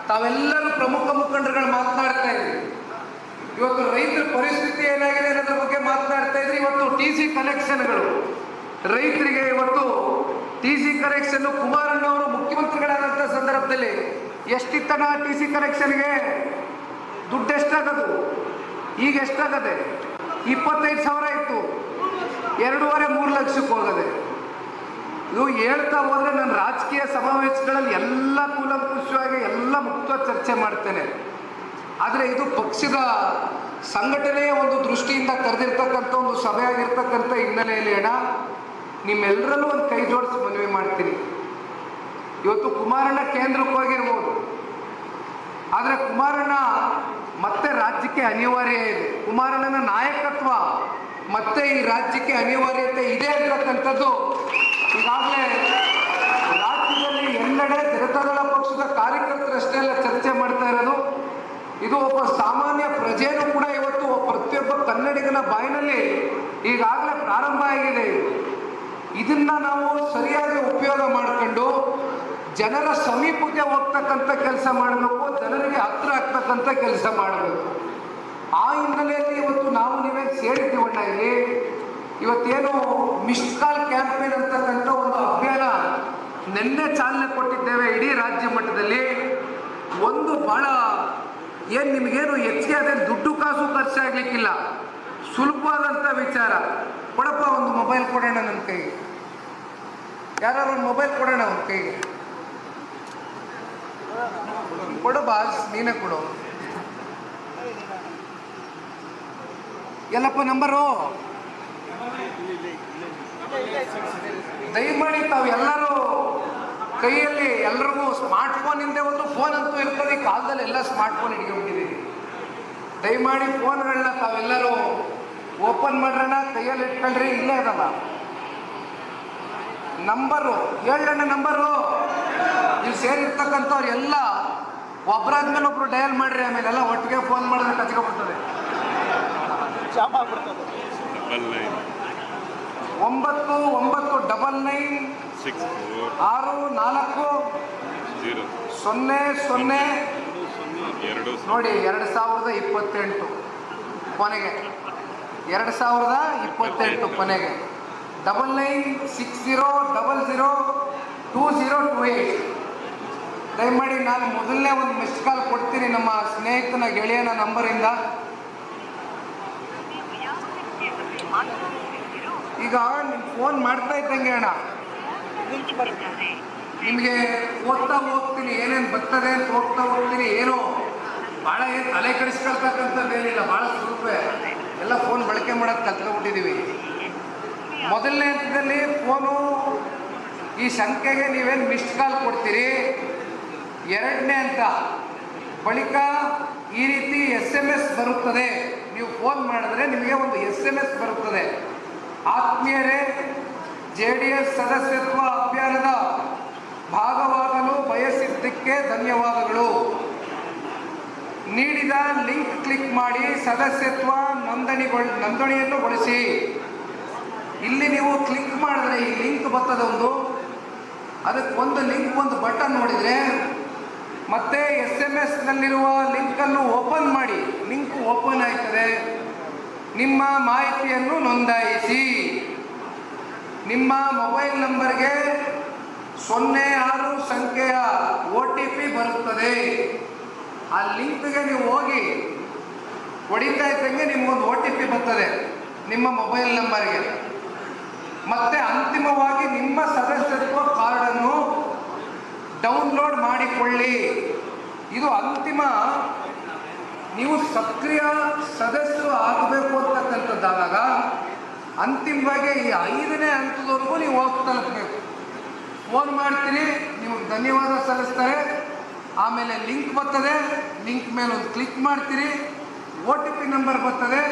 ತಾವೆಲ್ಲರೂ ಪ್ರಮುಖ ಮುಖಂಡರುಗಳು ಮಾತನಾಡ್ತಾ ಇದ್ರಿ. ಇವತ್ತು ರೈತರ ಪರಿಸ್ಥಿತಿ ಏನಾಗಿದೆ ಅನ್ನೋದ್ರ ಬಗ್ಗೆ ಮಾತನಾಡ್ತಾ ಇದ್ರಿ. ಇವತ್ತು TC ಕಲೆಕ್ಷನ್ಗಳು ರೈತರಿಗೆ, ಇವತ್ತು TC ಕಲೆಕ್ಷನ್ ಕುಮಾರಣ್ಣ ಅವರು ಮುಖ್ಯಮಂತ್ರಿಗಳಾದಂಥ ಸಂದರ್ಭದಲ್ಲಿ ಎಷ್ಟಿತ್ತನ TC ಕಲೆಕ್ಷನ್ಗೆ ದುಡ್ಡು ಎಷ್ಟಾಗದು? ಈಗ ಎಷ್ಟಾಗದೆ? 25,000 ಇತ್ತು, 2.5-3 ಲಕ್ಷಕ್ಕೆ ಹೋಗದೆ. ಇದು ಹೇಳ್ತಾ ಹೋದರೆ ನನ್ನ ರಾಜಕೀಯ ಸಮಾವೇಶಗಳಲ್ಲಿ ಎಲ್ಲ ಕೂಲಂಕುಷವಾಗಿ ಎಲ್ಲ ಮುಕ್ತ ಚರ್ಚೆ ಮಾಡ್ತೇನೆ. ಆದರೆ ಇದು ಪಕ್ಷದ ಸಂಘಟನೆಯ ಒಂದು ದೃಷ್ಟಿಯಿಂದ ಕರೆದಿರ್ತಕ್ಕಂಥ ಒಂದು ಸಭೆಯಾಗಿರ್ತಕ್ಕಂಥ ಹಿನ್ನೆಲೆಯಲ್ಲಿ ಅಣ್ಣ, ನಿಮ್ಮೆಲ್ಲರಲ್ಲೂ ಒಂದು ಕೈ ಜೋಡಿಸಿ ಮನವಿ ಮಾಡ್ತೀನಿ. ಇವತ್ತು ಕುಮಾರಣ್ಣ ಕೇಂದ್ರಕ್ಕೆ ಹೋಗಿರ್ಬೋದು, ಆದರೆ ಕುಮಾರಣ್ಣ ಮತ್ತೆ ರಾಜ್ಯಕ್ಕೆ ಅನಿವಾರ್ಯ ಇದೆ. ಕುಮಾರಣ್ಣನ ನಾಯಕತ್ವ ಮತ್ತೆ ಈ ರಾಜ್ಯಕ್ಕೆ ಅನಿವಾರ್ಯತೆ ಇದೆ ಅಂತಕ್ಕಂಥದ್ದು ಈಗಾಗಲೇ ರಾಜ್ಯದಲ್ಲಿ ಎಲ್ಲೆಡೆ ಜನತಾದಳ ಪಕ್ಷದ ಕಾರ್ಯಕರ್ತರಷ್ಟೇ ಎಲ್ಲ ಚರ್ಚೆ ಮಾಡ್ತಾ ಇರೋದು. ಇದು ಒಬ್ಬ ಸಾಮಾನ್ಯ ಪ್ರಜೆನೂ ಕೂಡ ಇವತ್ತು ಪ್ರತಿಯೊಬ್ಬ ಕನ್ನಡಿಗನ ಬಾಯಿನಲ್ಲಿ ಈಗಾಗಲೇ ಪ್ರಾರಂಭ ಆಗಿದೆ. ಇದನ್ನ ನಾವು ಸರಿಯಾಗಿ ಉಪಯೋಗ ಮಾಡಿಕೊಂಡು ಜನರ ಸಮೀಪಕ್ಕೆ ಹೋಗ್ತಕ್ಕಂಥ ಕೆಲಸ ಮಾಡಬೇಕು, ಜನರಿಗೆ ಹತ್ರ ಆಗ್ತಕ್ಕಂಥ ಕೆಲಸ ಮಾಡಬೇಕು. ಆ ಹಿನ್ನೆಲೆಯಲ್ಲಿ ಇವತ್ತು ನಾವು ನೀವೇ ಸೇರಿದ್ದೀವಣ್ಣ. ಇಲ್ಲಿ ಇವತ್ತೇನು ಮಿಸ್ಡ್ ಕಾಲ್ ಕ್ಯಾಂಪೇನ್ ಅಂತಕ್ಕಂಥ ಒಂದು ಅಭಿಯಾನ ನಿನ್ನೆ ಚಾಲನೆ ಕೊಟ್ಟಿದ್ದೇವೆ ಇಡೀ ರಾಜ್ಯ ಮಟ್ಟದಲ್ಲಿ. ಒಂದು ಭಾಳ ಏನು ನಿಮಗೇನು ಹೆಚ್ಚಿಗೆ ಅದೇನು ದುಡ್ಡು ಕಾಸು ಖರ್ಚಾಗಲಿಕ್ಕಿಲ್ಲ, ಸುಲಭವಾದಂಥ ವಿಚಾರ. ಕೊಡಪ್ಪ ಒಂದು ಮೊಬೈಲ್ ಕೊಡೋಣ ನನ್ನ ಕೈಗೆ, ಯಾರು ಒಂದು ಮೊಬೈಲ್ ಕೊಡೋಣ ಅವ್ನ ಕೈಗೆ, ಕೊಡು ಬಾಸ್, ನೀನೇ ಕೊಡು. ಎಲ್ಲಪ್ಪ ನಂಬರು? ದಯಮಾಡಿ ತಾವು ಎಲ್ಲರೂ ಕೈಯಲ್ಲಿ ಎಲ್ರಿಗೂ ಸ್ಮಾರ್ಟ್ಫೋನ್ ಹಿಂದೆ ಒಂದು ಫೋನ್ ಅಂತೂ ಇರ್ತದೆ. ಈ ಕಾಲದಲ್ಲಿ ಎಲ್ಲ ಸ್ಮಾರ್ಟ್ಫೋನ್ ಹಿಡ್ಕೊಂಡಿದ್ದೀವಿ. ದಯಮಾಡಿ ಫೋನ್ಗಳನ್ನ ತಾವೆಲ್ಲರೂ ಓಪನ್ ಮಾಡ್ರಣ, ಕೈಯಲ್ಲಿ ಇಟ್ಕೊಳ್ರಿ. ಇಲ್ಲೇ ಇದಲ್ಲ ನಂಬರು, 7 ನಂಬರು. ನೀವು ಸೇರಿರ್ತಕ್ಕಂಥವ್ರು ಎಲ್ಲ ಒಬ್ಬರಾದ್ಮೇಲೆ ಒಬ್ರು ಡಯಲ್ ಮಾಡ್ರಿ. ಆಮೇಲೆ ಎಲ್ಲ ಒಟ್ಟಿಗೆ ಫೋನ್ ಮಾಡಿದ್ರೆ ಕಚ್ಕೊಬಿಡ್ತದೆ. 99964000 ನೋಡಿ. 2028 ಕೊನೆಗೆ, 2028 ಕೊನೆಗೆ 9960002028. ದಯಮಾಡಿ ನಾನು ಮೊದಲನೇ ಒಂದು ಮಿಸ್ಡ್ ಕಾಲ್ ಕೊಡ್ತೀನಿ ನಮ್ಮ ಸ್ನೇಹಿತನ ಗೆಳೆಯನ ನಂಬರಿಂದ. ಈಗ ನಿಮ್ಮ ಫೋನ್ ಮಾಡ್ತಾ ಇದ್ದಂಗೆ ಅಣ್ಣ, ನಿಮಗೆ ಓದ್ತಾ ಹೋಗ್ತೀನಿ, ಏನೇನು ಬರ್ತದೆ ಅಂತ ಹೋಗ್ತಾ ಹೋಗ್ತೀನಿ. ಏನೋ ಭಾಳ ಏನು ತಲೆ ಕೆಡಿಸ್ಕೊಳ್ತಕ್ಕಂಥದ್ದು ಏನಿಲ್ಲ, ಭಾಳ ಸುಲಭ. ಎಲ್ಲ ಫೋನ್ ಬಳಕೆ ಮಾಡೋದು ಕಲ್ತ್ಕೊಂಡ್ಬಿಟ್ಟಿದ್ದೀವಿ. ಮೊದಲನೇ ಹಂತದಲ್ಲಿ ಫೋನು ಈ ಸಂಖ್ಯೆಗೆ ನೀವೇನು ಮಿಸ್ಡ್ ಕಾಲ್ ಕೊಡ್ತೀರಿ. 2ನೇ ಹಂತ ಬಳಿಕ ಈ ರೀತಿ SMS ಬರುತ್ತದೆ. ನೀವು ಫೋನ್ ಮಾಡಿದ್ರೆ ನಿಮಗೆ ಒಂದು SMS ಬರುತ್ತದೆ. ಆತ್ಮೀಯರೇ, JDS ಸದಸ್ಯತ್ವ ಅಭಿಯಾನದ ಭಾಗವಾಗಲು ಬಯಸಿದ್ದಕ್ಕೆ ಧನ್ಯವಾದಗಳು. ನೀಡಿದ ಲಿಂಕ್ ಕ್ಲಿಕ್ ಮಾಡಿ ಸದಸ್ಯತ್ವ ನೋಂದಣಿಯನ್ನು ಬಳಸಿ. ಇಲ್ಲಿ ನೀವು ಕ್ಲಿಕ್ ಮಾಡಿದ್ರೆ ಈ ಲಿಂಕ್ ಬರ್ತದೆ ಒಂದು, ಅದಕ್ಕೆ ಒಂದು ಲಿಂಕ್, ಒಂದು ಬಟನ್ ನೋಡಿದರೆ ಮತ್ತೆ SMS-ನಲ್ಲಿರುವ ಲಿಂಕನ್ನು ಓಪನ್ ಮಾಡಿ. ಲಿಂಕ್ ಓಪನ್ ಆಯ್ತದೆ. ನಿಮ್ಮ ಮಾಹಿತಿಯನ್ನು ನೋಂದಾಯಿಸಿ. ನಿಮ್ಮ ಮೊಬೈಲ್ ನಂಬರ್ಗೆ 06 ಸಂಖ್ಯೆಯ OTP ಬರುತ್ತದೆ. ಆ ಲಿಂಕ್ಗೆ ನೀವು ಹೋಗಿ ಹೊಡಿತಾ ಇದ್ದಂಗೆ ನಿಮ್ಗೊಂದು OTP ಬರ್ತದೆ ನಿಮ್ಮ ಮೊಬೈಲ್ ನಂಬರ್ಗೆ. ಮತ್ತೆ ಅಂತಿಮವಾಗಿ ನಿಮ್ಮ ಸದಸ್ಯತ್ವ ಕಾರ್ಡನ್ನು ಡೌನ್ಲೋಡ್ ಮಾಡಿಕೊಳ್ಳಿ. ಇದು ಅಂತಿಮ. ನೀವು ಸಕ್ರಿಯ ಸದಸ್ಯರು ಆಗಬೇಕು ಅಂತಕ್ಕಂಥದ್ದಾದಾಗ ಅಂತಿಮವಾಗಿ ಈ 5ನೇ ಹಂತದವರೆಗೂ ನೀವು ಹೋಗಿ ತಲುಪಬೇಕು. ಫೋನ್ ಮಾಡ್ತೀರಿ, ನಿಮಗೆ ಧನ್ಯವಾದ ಸಲ್ಲಿಸ್ತಾರೆ. ಆಮೇಲೆ ಲಿಂಕ್ ಬರ್ತದೆ, ಲಿಂಕ್ ಮೇಲೆ ಒಂದು ಕ್ಲಿಕ್ ಮಾಡ್ತೀರಿ, OTP ನಂಬರ್ ಬರ್ತದೆ.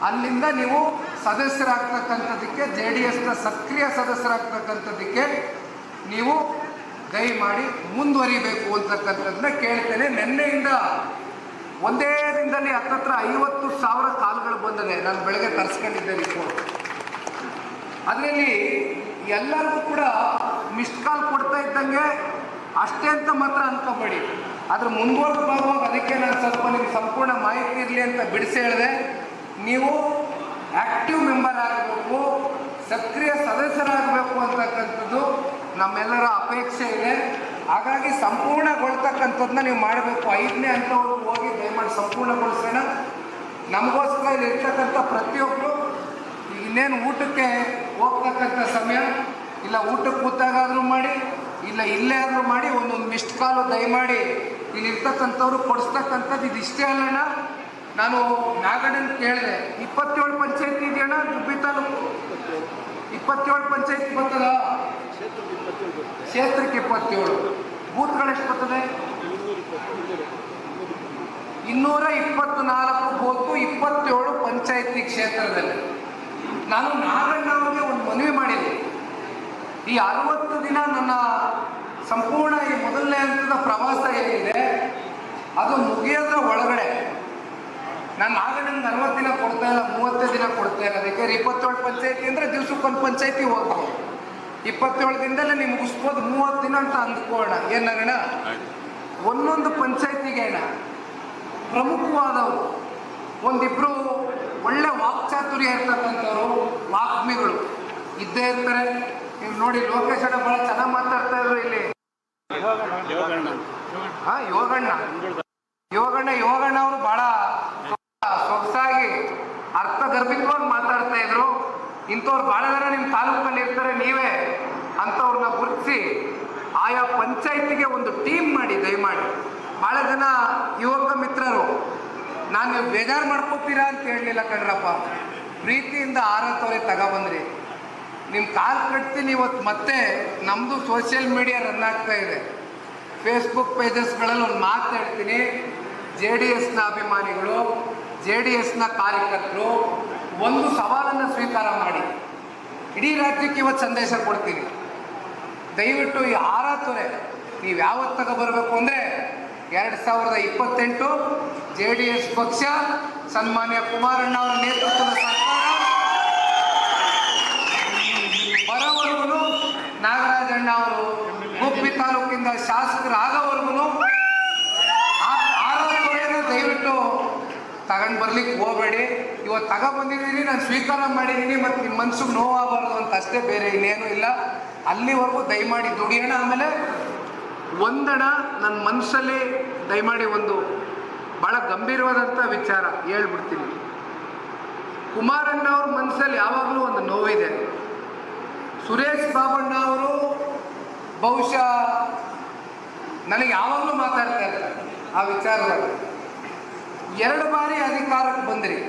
ಅಲ್ಲಿಂದ ನೀವು ಸದಸ್ಯರಾಗ್ತಕ್ಕಂಥದ್ದಕ್ಕೆ, JDSನ ಸಕ್ರಿಯ ಸದಸ್ಯರಾಗ್ತಕ್ಕಂಥದ್ದಕ್ಕೆ ನೀವು ದಯಮಾಡಿ ಮುಂದುವರಿಬೇಕು ಅಂತಕ್ಕಂಥದ್ದನ್ನ ಕೇಳ್ತೇನೆ. ನಿನ್ನೆಯಿಂದ ಒಂದೇ ದಿನದಲ್ಲಿ ಹತ್ತತ್ರ 50,000 ಕಾಲ್ಗಳು ಬಂದಿದೆ. ನಾನು ಬೆಳಗ್ಗೆ ತರಿಸ್ಕೊಂಡಿದ್ದೆ ರಿಪೋರ್ಟ್. ಅದರಲ್ಲಿ ಎಲ್ಲರಿಗೂ ಕೂಡ ಮಿಸ್ಡ್ ಕಾಲ್ ಕೊಡ್ತಾ ಇದ್ದಂಗೆ ಅಷ್ಟೇ ಅಂತ ಮಾತ್ರ ಅನ್ಕೋಬೇಡಿ. ಅದ್ರ ಮುಂದುವರೆದು ಬರುವಾಗ ಅದಕ್ಕೆ ನಾನು ಸ್ವಲ್ಪ ನಿಮ್ಗೆ ಸಂಪೂರ್ಣ ಮಾಹಿತಿ ಇರಲಿ ಅಂತ ಬಿಡಿಸಿ ಹೇಳಿದೆ. ನೀವು ಆ್ಯಕ್ಟಿವ್ ಮೆಂಬರ್ ಆಗಬೇಕು, ಸಕ್ರಿಯ ಸದಸ್ಯರಾಗಬೇಕು ಅಂತಕ್ಕಂಥದ್ದು ನಮ್ಮೆಲ್ಲರ ಅಪೇಕ್ಷೆ ಇದೆ. ಹಾಗಾಗಿ ಸಂಪೂರ್ಣಗೊಳ್ತಕ್ಕಂಥದ್ದನ್ನ ನೀವು ಮಾಡಬೇಕು. 5ನೇ ಹಂತವರೆಗೂ ಹೋಗಿ ದಯಮಾಡಿ ಸಂಪೂರ್ಣಗೊಳಿಸೋಣ. ನಮಗೋಸ್ಕರ ಇಲ್ಲಿ ಇರ್ತಕ್ಕಂಥ ಪ್ರತಿಯೊಬ್ಬರು ಇನ್ನೇನು ಊಟಕ್ಕೆ ಹೋಗ್ತಕ್ಕಂಥ ಸಮಯ, ಇಲ್ಲ ಊಟಕ್ಕೆ ಕೂತಾಗಾದರೂ ಮಾಡಿ, ಇಲ್ಲ ಇಲ್ಲೇ ಆದರೂ ಮಾಡಿ, ಒಂದೊಂದು ಮಿಸ್ಡ್ ಕಾಲು ದಯಮಾಡಿ ಇಲ್ಲಿ ಇರ್ತಕ್ಕಂಥವ್ರು ಕೊಡಿಸ್ತಕ್ಕಂಥದ್ದು. ಇದು ಇಷ್ಟೇ ಅಲ್ಲಣ್ಣ, ನಾನು ನಾಗಣ್ಣನ ಕೇಳಿದೆ, 27 ಪಂಚಾಯತಿ ಇದೆಯಣ್ಣ ಗುಬ್ಬಿ ತಾಲೂಕು? 27 ಪಂಚಾಯತಿ ಬರ್ತದ? ಕ್ಷೇತ್ರಕ್ಕೆ 27. ಬೂತ್ಗಳು ಎಷ್ಟು ಬರ್ತದೆ? 224 ಬೂತು, 27 ಪಂಚಾಯತಿ ಕ್ಷೇತ್ರದಲ್ಲಿ. ನಾನು ನಾಗಣ್ಣ ಅವರಿಗೆ ಒಂದು ಮನವಿ ಮಾಡಿದೆ. ಈ 60 ದಿನ ನನ್ನ ಸಂಪೂರ್ಣ ಈ ಮೊದಲನೇ ಹಂತದ ಪ್ರವಾಸ ಏನಿದೆ ಅದು ಮುಗಿಯೋದ್ರ ಒಳಗಡೆ ನಾನು ನಾಗಣ್ಣನಿಗೆ 40 ದಿನ ಕೊಡ್ತಾ ಇಲ್ಲ, 30 ದಿನ ಕೊಡ್ತಾ ಇಲ್ಲ. ಅದಕ್ಕೆ 27 ಪಂಚಾಯತಿ ಅಂದರೆ ದಿವ್ಸಕ್ಕೊಂದು ಪಂಚಾಯತಿ ಹೋಗ್ಬೋದು. 27 ದಿನದಲ್ಲೇ ನೀವು ಮುಗಿಸ್ಬೋದು. 30 ದಿನ ಅಂತ ಅಂದ್ಕೋಣ. ಏನಾಗಣ, ಒಂದೊಂದು ಪಂಚಾಯತಿಗೆ ಅಣ್ಣ ಪ್ರಮುಖವಾದವರು ಒಂದಿಬ್ರು ಒಳ್ಳೆ ವಾಕ್ಚಾತುರ್ಯ ಇರ್ತಕ್ಕಂಥವ್ರು, ವಾಗ್ಮಿಗಳು ಇದ್ದೇ ಇರ್ತಾರೆ. ನೀವು ನೋಡಿ, ಲೋಕೇಶ್ ಅಣ್ಣ ಭಾಳ ಚೆನ್ನಾಗಿ ಮಾತಾಡ್ತಾ ಇದ್ರು ಇಲ್ಲಿ. ಯೋಗಣ್ಣ ಅವರು ಬಹಳ ಸೊಗಸಾಗಿ ಅರ್ಥಗರ್ಭಿತವಾಗಿ ಮಾತಾಡ್ತಾ ಇದ್ರು. ಇಂಥವ್ರು ಭಾಳ ಜನ ನಿಮ್ಮ ತಾಲೂಕಲ್ಲಿ ಇರ್ತಾರೆ. ನೀವೇ ಅಂಥವ್ರನ್ನ ಗುರುತಿಸಿ ಆಯಾ ಪಂಚಾಯತಿಗೆ ಒಂದು ಟೀಮ್ ಮಾಡಿ ದಯಮಾಡಿ. ಭಾಳ ಜನ ಯುವಕ ಮಿತ್ರರು ನಾನು ನೀವು ಬೇಜಾರು ಮಾಡ್ಕೋತೀರಾ ಅಂತ ಹೇಳಲಿಲ್ಲ ಕಣ್ರಪ್ಪ, ಪ್ರೀತಿಯಿಂದ ಆರತ್ತವ್ರೆ ತಗೊಬಂದ್ರಿ. ನಿಮ್ಮ ಕಾಲು ಕಟ್ತೀನಿ. ಇವತ್ತು ಮತ್ತೆ ನಮ್ಮದು ಸೋಷಿಯಲ್ ಮೀಡಿಯಾ ರನ್ ಆಗ್ತಾ ಇದೆ. ಫೇಸ್ಬುಕ್ ಪೇಜಸ್ಗಳಲ್ಲಿ ಒಂದು ಮಾತು ಹೇಳ್ತೀನಿ, JDSನ ಅಭಿಮಾನಿಗಳು, JDSನ ಕಾರ್ಯಕರ್ತರು ಒಂದು ಸವಾಲನ್ನು ಸ್ವೀಕಾರ ಮಾಡಿ. ಇಡೀ ರಾಜ್ಯಕ್ಕೆ ಇವತ್ತು ಸಂದೇಶ ಕೊಡ್ತೀನಿ. ದಯವಿಟ್ಟು ಈ ಆರಾತುರೆ ನೀವು ಯಾವತ್ತು ತಗೊಬರ್ಬೇಕು ಅಂದರೆ 2028 JDS ಪಕ್ಷ, ಸನ್ಮಾನ್ಯ ಕುಮಾರಣ್ಣ ಅವರ ನೇತೃತ್ವದ ಸರ್ಕಾರ ಬರೋವರೆಗೂ, ನಾಗರಾಜಣ್ಣ ಅವರು ಗುಬ್ಬಿ ತಾಲೂಕಿಂದ ಶಾಸಕರಾಗೋವರೆಗೂ ಆರಾಧನೆಯನ್ನು ದಯವಿಟ್ಟು ತಗೊಂಡು ಬರ್ಲಿಕ್ಕೆ ಹೋಗಬೇಡಿ. ಇವತ್ತು ತಗೊಬಂದಿದ್ದೀನಿ, ನಾನು ಸ್ವೀಕಾರ ಮಾಡಿದ್ದೀನಿ, ಮತ್ತು ನಿಮ್ಮ ಮನ್ಸಿಗೆ ನೋವಾಗಬಾರ್ದು ಅಂತ ಅಷ್ಟೇ, ಬೇರೆ ಇನ್ನೇನು ಇಲ್ಲ. ಅಲ್ಲಿವರೆಗೂ ದಯಮಾಡಿ ದುಡಿಯೋಣ. ಆಮೇಲೆ ಒಂದಣ ನನ್ನ ಮನಸ್ಸಲ್ಲಿ ದಯಮಾಡಿ ಒಂದು ಭಾಳ ಗಂಭೀರವಾದಂಥ ವಿಚಾರ ಹೇಳ್ಬಿಡ್ತೀನಿ. ಕುಮಾರಣ್ಣ ಅವ್ರ ಮನಸ್ಸಲ್ಲಿ ಯಾವಾಗಲೂ ಒಂದು ನೋವಿದೆ. ಸುರೇಶ್ ಬಾಬಣ್ಣ ಅವರು ಬಹುಶಃ ನನಗೆ ಯಾವಾಗಲೂ ಮಾತಾಡ್ತಾ ಇರ್ತಾರೆ ಆ ವಿಚಾರದಲ್ಲಿ. 2 ಬಾರಿ ಅಧಿಕಾರಕ್ಕೆ ಬಂದ್ರಿ,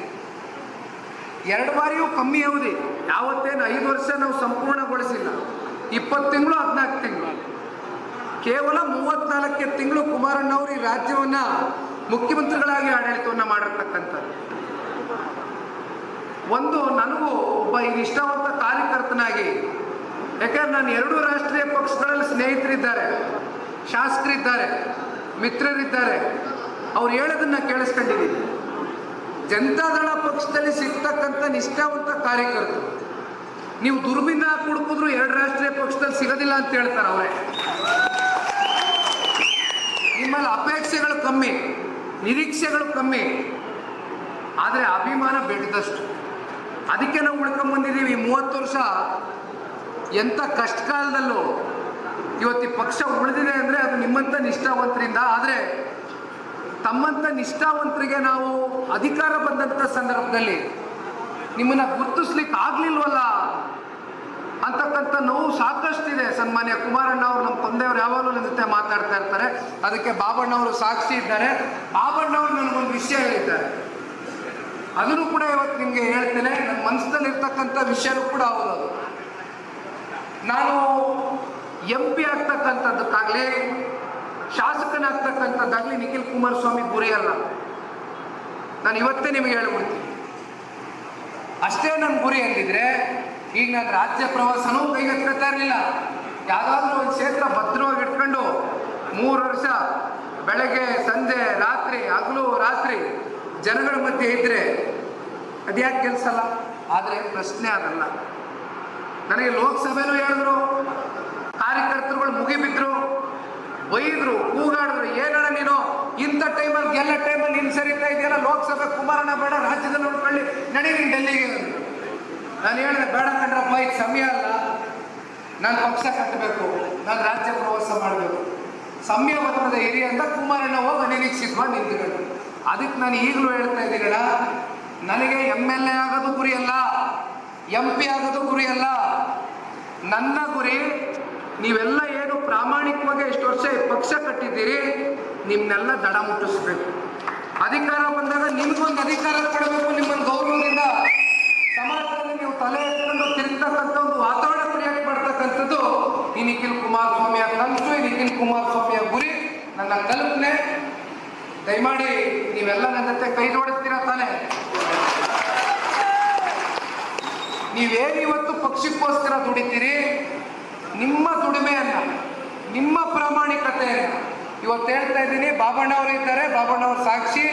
2 ಬಾರಿಯೂ ಕಮ್ಮಿ ಅವಧಿ. ಯಾವತ್ತೇನು 5 ವರ್ಷ ನಾವು ಸಂಪೂರ್ಣಗೊಳಿಸಿಲ್ಲ. 20 ತಿಂಗಳು 14 ತಿಂಗಳು, ಕೇವಲ 34 ತಿಂಗಳು ಕುಮಾರಣ್ಣ ಅವರು ಈ ರಾಜ್ಯವನ್ನು ಮುಖ್ಯಮಂತ್ರಿಗಳಾಗಿ ಆಡಳಿತವನ್ನು ಮಾಡಿರ್ತಕ್ಕಂಥದ್ದು. ಒಂದು ನನಗೂ ಒಬ್ಬ ಈ ನಿಷ್ಠಾವಂತ ಕಾರ್ಯಕರ್ತನಾಗಿ, ಯಾಕಂದ್ರೆ ನಾನು 2 ರಾಷ್ಟ್ರೀಯ ಪಕ್ಷಗಳಲ್ಲಿ ಸ್ನೇಹಿತರಿದ್ದಾರೆ, ಶಾಸಕರಿದ್ದಾರೆ, ಮಿತ್ರರಿದ್ದಾರೆ. ಅವ್ರು ಹೇಳೋದನ್ನ ಕೇಳಿಸ್ಕೊಂಡಿದ್ದೀನಿ. ಜನತಾದಳ ಪಕ್ಷದಲ್ಲಿ ಸಿಗ್ತಕ್ಕಂಥ ನಿಷ್ಠಾವಂತ ಕಾರ್ಯಕರ್ತರು ನೀವು ದುರ್ಬಿನ್ನ ಹುಡುಕಿದ್ರು 2 ರಾಷ್ಟ್ರೀಯ ಪಕ್ಷದಲ್ಲಿ ಸಿಗೋದಿಲ್ಲ ಅಂತ ಹೇಳ್ತಾರೆ ಅವರೇ. ನಿಮ್ಮಲ್ಲಿ ಅಪೇಕ್ಷೆಗಳು ಕಮ್ಮಿ, ನಿರೀಕ್ಷೆಗಳು ಕಮ್ಮಿ, ಆದರೆ ಅಭಿಮಾನ ಬೆಳೆದಷ್ಟು. ಅದಕ್ಕೆ ನಾವು ಉಳ್ಕೊಂಬಂದಿದ್ದೀವಿ. 30 ವರ್ಷ ಎಂಥ ಕಷ್ಟ ಕಾಲದಲ್ಲೂ ಇವತ್ತು ಈ ಪಕ್ಷ ಉಳಿದಿದೆ ಅಂದರೆ ಅದು ನಿಮ್ಮಂಥ ನಿಷ್ಠಾವಂತರಿಂದ. ಆದರೆ ತಮ್ಮಂಥ ನಿಷ್ಠಾವಂತರಿಗೆ ನಾವು ಅಧಿಕಾರ ಬಂದಂಥ ಸಂದರ್ಭದಲ್ಲಿ ನಿಮ್ಮನ್ನು ಗುರುತಿಸ್ಲಿಕ್ಕೆ ಆಗಲಿಲ್ವಲ್ಲ ಅಂತಕ್ಕಂಥ ನೋವು ಸಾಕಷ್ಟಿದೆ. ಸನ್ಮಾನ್ಯ ಕುಮಾರಣ್ಣ ಅವರು, ನಮ್ಮ ತಂದೆಯವರು ಯಾವಾಗಲೂ ನನ್ನ ಜೊತೆ ಮಾತಾಡ್ತಾ ಇರ್ತಾರೆ. ಅದಕ್ಕೆ ಬಾಬಣ್ಣವರು ಸಾಕ್ಷಿ ಇದ್ದಾರೆ. ಬಾಬಣ್ಣವರು ನನಗೊಂದು ವಿಷಯ ಹೇಳಿದ್ದಾರೆ, ಅದನ್ನು ಕೂಡ ಇವತ್ತು ನಿಮಗೆ ಹೇಳ್ತೇನೆ. ನನ್ನ ಮನಸ್ಸಿನಲ್ಲಿ ಇರ್ತಕ್ಕಂಥ ವಿಷಯನೂ ಕೂಡ ಹೌದು. ನಾನು MP ಆಗ್ತಕ್ಕಂಥದ್ದಕ್ಕಾಗಲಿ ಶಾಸಕನಾಗ್ತಕ್ಕಂಥದ್ದಾಗಲಿ ನಿಖಿಲ್ ಕುಮಾರಸ್ವಾಮಿ ಗುರಿ ಅಲ್ಲ. ನಾನು ಇವತ್ತೇ ನಿಮಗೆ ಹೇಳ್ಬಿಡ್ತೀನಿ, ಅಷ್ಟೇ ನನ್ನ ಗುರಿ ಅಂದಿದ್ರೆ ಈಗ ನಾನು ರಾಜ್ಯ ಪ್ರವಾಸನೂ ಕೈಗೆತ್ಕೊಳ್ತಾ ಇರಲಿಲ್ಲ. ಯಾವುದಾದ್ರೂ ಒಂದು ಕ್ಷೇತ್ರ ಭದ್ರವಾಗಿ ಇಟ್ಕೊಂಡು 3 ವರ್ಷ ಬೆಳಗ್ಗೆ ಸಂಜೆ ರಾತ್ರಿ ಹಗಲು ರಾತ್ರಿ ಜನಗಳ ಮಧ್ಯೆ ಇದ್ದರೆ ಅದ್ಯಾಕೆ ಗೆಲ್ಸಲ್ಲ? ಆದರೆ ಪ್ರಶ್ನೆ ಅದಲ್ಲ. ನನಗೆ ಲೋಕಸಭೆನೂ ಹೇಳಿದ್ರು, ಕಾರ್ಯಕರ್ತರುಗಳು ಮುಗಿಬಿದ್ರು, ಬೈದ್ರು, ಕೂಗಾಡಿದ್ರು. ಏನಣ್ಣ ನೀನು ಇಂಥ ಟೈಮಲ್ಲಿ ಗೆಲ್ಲ ಟೈಮಲ್ಲಿ ನೀನು ಸರಿತಾ ಇದೆಯಲ್ಲ, ಲೋಕಸಭೆ ಕುಮಾರಣ್ಣ ಬೇಡ, ರಾಜ್ಯದಲ್ಲಿ ನೋಡ್ಕೊಳ್ಳಿ, ನಡಿ ನೀನು ಡೆಲ್ಲಿಗೆ. ನಾನು ಹೇಳಿದೆ, ಬೇಡ ಕಂಡ್ರಪ್ಪ, ಈಗ ಸಮಯ ಅಲ್ಲ, ನಾನು ಪಕ್ಷ ಕಟ್ಟಬೇಕು, ನಾನು ರಾಜ್ಯ ಪ್ರವಾಸ ಮಾಡಬೇಕು, ಸಮಯ ಬರ್ತದೆ ಹಿರಿಯ ಅಂತ ಕುಮಾರಣ್ಣ ಹೋಗಿ ಅನಿರೀಕ್ಷಿತವಾಗಿ ನಿಂತ್ಕೊಂಡು. ಅದಕ್ಕೆ ನಾನು ಈಗಲೂ ಹೇಳ್ತಾ ಇದ್ದೀನಣ್ಣ, ನನಗೆ MLA ಆಗೋದು ಗುರಿ ಅಲ್ಲ, MP ಆಗೋದು ಗುರಿ ಅಲ್ಲ. ನನ್ನ ಗುರಿ ನೀವೆಲ್ಲ ಏನು ಪ್ರಾಮಾಣಿಕವಾಗಿ ಎಷ್ಟು ವರ್ಷ ಪಕ್ಷ ಕಟ್ಟಿದ್ದೀರಿ, ನಿಮ್ಮನ್ನೆಲ್ಲ ದಡ ಮುಟ್ಟಿಸ್ಬೇಕು. ಅಧಿಕಾರ ಬಂದಾಗ ನಿಮ್ಗೊಂದು ಅಧಿಕಾರ ಕೊಡಬೇಕು. ನಿಮ್ಮನ್ನು ಗೌರವದಿಂದ ಸಮಾಜದಲ್ಲಿ ನೀವು ತಲೆ ಎತ್ಕೊಂಡು ತಿರುಗ್ತಕ್ಕಂಥ ಒಂದು ವಾತಾವರಣ ಕ್ರಿಯೇಟ್ ಮಾಡ್ತಕ್ಕಂಥದ್ದು ಈ ನಿಖಿಲ್ ಕುಮಾರಸ್ವಾಮಿಯ ಕನಸು, ಈ ನಿಖಿಲ್ ಕುಮಾರಸ್ವಾಮಿಯ ಗುರಿ, ನನ್ನ ಕಲ್ಪನೆ. ದಯಮಾಡಿ ನೀವೆಲ್ಲ ನನ್ನ ಜೊತೆ ಕೈ ಜೋಡಿಸ್ತೀರಾ ತಾನೆ? ನೀವೇನಿವತ್ತು ಪಕ್ಷಕ್ಕೋಸ್ಕರ ದುಡಿತೀರಿ, ನಿಮ್ಮ ದುಡಿಮೆಯನ್ನ, ನಿಮ್ಮ ಪ್ರಾಮಾಣಿಕತೆಯನ್ನ ಇವತ್ತು ಹೇಳ್ತಾ ಇದ್ದೀನಿ. ಬಾಬಣ್ಣವರು ಇದ್ದಾರೆ, ಬಾಬಣ್ಣವ್ರ ಸಾಕ್ಷಿ.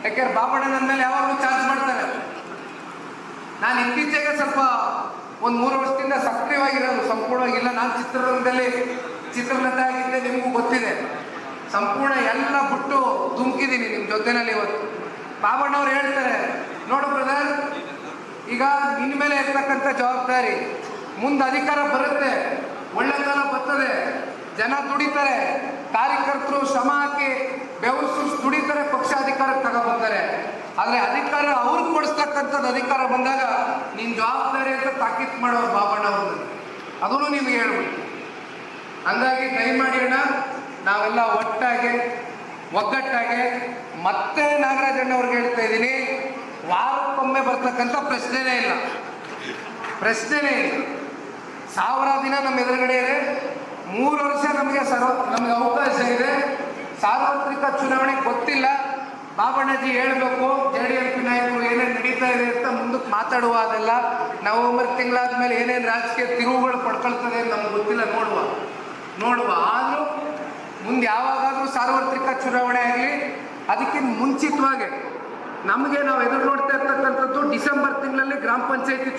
ಯಾಕೆಂದ್ರೆ ಬಾಬಣ್ಣ ನನ್ನ ಮೇಲೆ ಯಾವಾಗಲೂ ಚಾರ್ಜ್ ಮಾಡ್ತಾರೆ. ನಾನು ಇತ್ತೀಚೆಗೆ ಸ್ವಲ್ಪ ಒಂದು 3 ವರ್ಷದಿಂದ ಸಕ್ರಿಯವಾಗಿರೋದು, ಸಂಪೂರ್ಣವಾಗಿಲ್ಲ. ನಾನು ಚಿತ್ರರಂಗದಲ್ಲಿ ಚಿತ್ರನಟ ಆಗಿದ್ದೆ, ನಿಮಗೂ ಗೊತ್ತಿದೆ. ಸಂಪೂರ್ಣ ಎಲ್ಲ ಬಿಟ್ಟು ಧುಮುಕಿದ್ದೀನಿ ನಿಮ್ಮ ಜೊತೆನಲ್ಲಿ. ಇವತ್ತು ಬಾಬಣ್ಣವ್ರು ಹೇಳ್ತಾರೆ, ನೋಡು ಬ್ರದರ್, ಈಗ ನಿನ್ನ ಮೇಲೆ ಇರ್ತಕ್ಕಂಥ ಜವಾಬ್ದಾರಿ, ಮುಂದೆ ಅಧಿಕಾರ ಬರುತ್ತೆ, ಒಳ್ಳೆ ಕಾಲ ಬರ್ತದೆ, ಜನ ದುಡಿತಾರೆ, ಕಾರ್ಯಕರ್ತರು ಶ್ರಮ ಹಾಕಿ ಬೆವರು ದುಡಿತಾರೆ, ಪಕ್ಷ ಅಧಿಕಾರಕ್ಕೆ ತಗೊಬರ್ತಾರೆ. ಆದರೆ ಅಧಿಕಾರ ಅವ್ರಿಗೆ ಕೊಡಿಸ್ತಕ್ಕಂಥದ್ದು ಅಧಿಕಾರ ಬಂದಾಗ ನಿನ್ನ ಜವಾಬ್ದಾರಿ ಅಂತ ತಾಕೀತು ಮಾಡೋರು ಬಾಬಣ್ಣವ್ರು. ಅದನ್ನು ನಿಮಗೆ ಹೇಳ್ಬಿಟ್ಟು. ಹಂಗಾಗಿ ದಯಮಾಡಿ ಅಣ್ಣ, ನಾವೆಲ್ಲ ಒಗ್ಗಟ್ಟಾಗೆ ಮತ್ತೆ ನಾಗರಾಜಣ್ಣವ್ರಿಗೆ ಹೇಳ್ತಾ ಇದ್ದೀನಿ, ವಾರಕ್ಕೊಮ್ಮೆ ಬರ್ತಕ್ಕಂಥ ಪ್ರಶ್ನೆನೇ ಇಲ್ಲ. 1000 ದಿನ ನಮ್ಮ ಎದುರುಗಡೆ ಇದೆ. 3 ವರ್ಷ ನಮಗೆ ಅವಕಾಶ ಇದೆ. ಸಾರ್ವತ್ರಿಕ ಚುನಾವಣೆ ಗೊತ್ತಿಲ್ಲ, ಬಾಬಣ್ಣಜಿ ಹೇಳಬೇಕು, JDMP ನಾಯಕರು ಏನೇನು ನಡೀತಾ ಇದೆ ಅಂತ ಮುಂದಕ್ಕೆ ಮಾತಾಡುವ. ಅದೆಲ್ಲ ನವೆಂಬರ್ ತಿಂಗಳಾದ್ಮೇಲೆ ಏನೇನು ರಾಜಕೀಯ ತಿರುವುಗಳು ಪಡ್ಕೊಳ್ತದೆ ನಮ್ಗೆ ಗೊತ್ತಿಲ್ಲ, ನೋಡುವ. ಆದರೂ ಮುಂದೆ ಯಾವಾಗಾದರೂ ಸಾರ್ವತ್ರಿಕ ಚುನಾವಣೆ ಆಗಲಿ, ಅದಕ್ಕಿಂತ ಮುಂಚಿತವಾಗಿ ನಮಗೆ ನಾವು ಎದುರು ನೋಡ್ತಾ ಇರ್ತಕ್ಕಂಥದ್ದು ಡಿಸೆಂಬರ್ ತಿಂಗಳಲ್ಲಿ ಗ್ರಾಮ ಪಂಚಾಯಿತಿ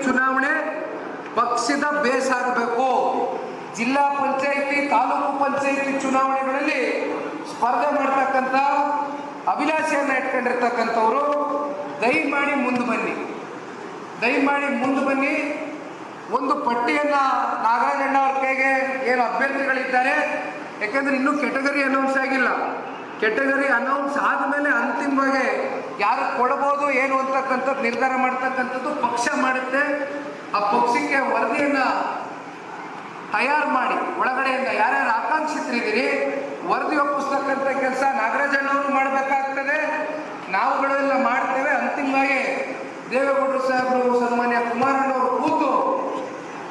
ಚುನಾವಣೆ ಪಕ್ಷದ ಬೇಸ್ ಆಗಬೇಕು. ಜಿಲ್ಲಾ ಪಂಚಾಯಿತಿ, ತಾಲೂಕು ಪಂಚಾಯಿತಿ ಚುನಾವಣೆಗಳಲ್ಲಿ ಸ್ಪರ್ಧೆ ಮಾಡ್ತಕ್ಕಂಥ ಅಭಿಲಾಷೆಯನ್ನು ಇಟ್ಕೊಂಡಿರ್ತಕ್ಕಂಥವ್ರು ದಯಮಾಡಿ ಮುಂದೆ ಬನ್ನಿ. ಒಂದು ಪಟ್ಟಿಯನ್ನು ನಾಗರಾಜಣ್ಣ ಅವ್ರ ಕೈಗೆ ಏನು ಅಭ್ಯರ್ಥಿಗಳಿದ್ದಾರೆ, ಯಾಕೆಂದರೆ ಇನ್ನೂ ಕೆಟಗರಿ ಅನೌನ್ಸ್ ಆಗಿಲ್ಲ. ಕೆಟಗರಿ ಅನೌನ್ಸ್ ಆದಮೇಲೆ ಅಂತಿಮವಾಗಿ ಯಾರು ಕೊಡ್ಬೋದು ಏನು ಅಂತಕ್ಕಂಥದ್ದು ನಿರ್ಧಾರ ಮಾಡ್ತಕ್ಕಂಥದ್ದು ಪಕ್ಷ ಮಾಡುತ್ತೆ. ಆ ಪಕ್ಷಕ್ಕೆ ವರದಿಯನ್ನು ತಯಾರು ಮಾಡಿ ಒಳಗಡೆಯಿಂದ ಯಾರ್ಯಾರು ಆಕಾಂಕ್ಷಿತರಿದ್ದೀರಿ ವರದಿ ಒಪ್ಪಿಸ್ತಕ್ಕಂಥ ಕೆಲಸ ನಾಗರಾಜಣ್ಣವರು ಮಾಡಬೇಕಾಗ್ತದೆ, ನಾವುಗಳೆಲ್ಲ ಮಾಡ್ತೇವೆ. ಅಂತಿಮವಾಗಿ ದೇವೇಗೌಡರು ಸಾಹೇಬರು, ಸನ್ಮಾನ್ಯ ಕುಮಾರಣ್ಣವರು ಕೂತು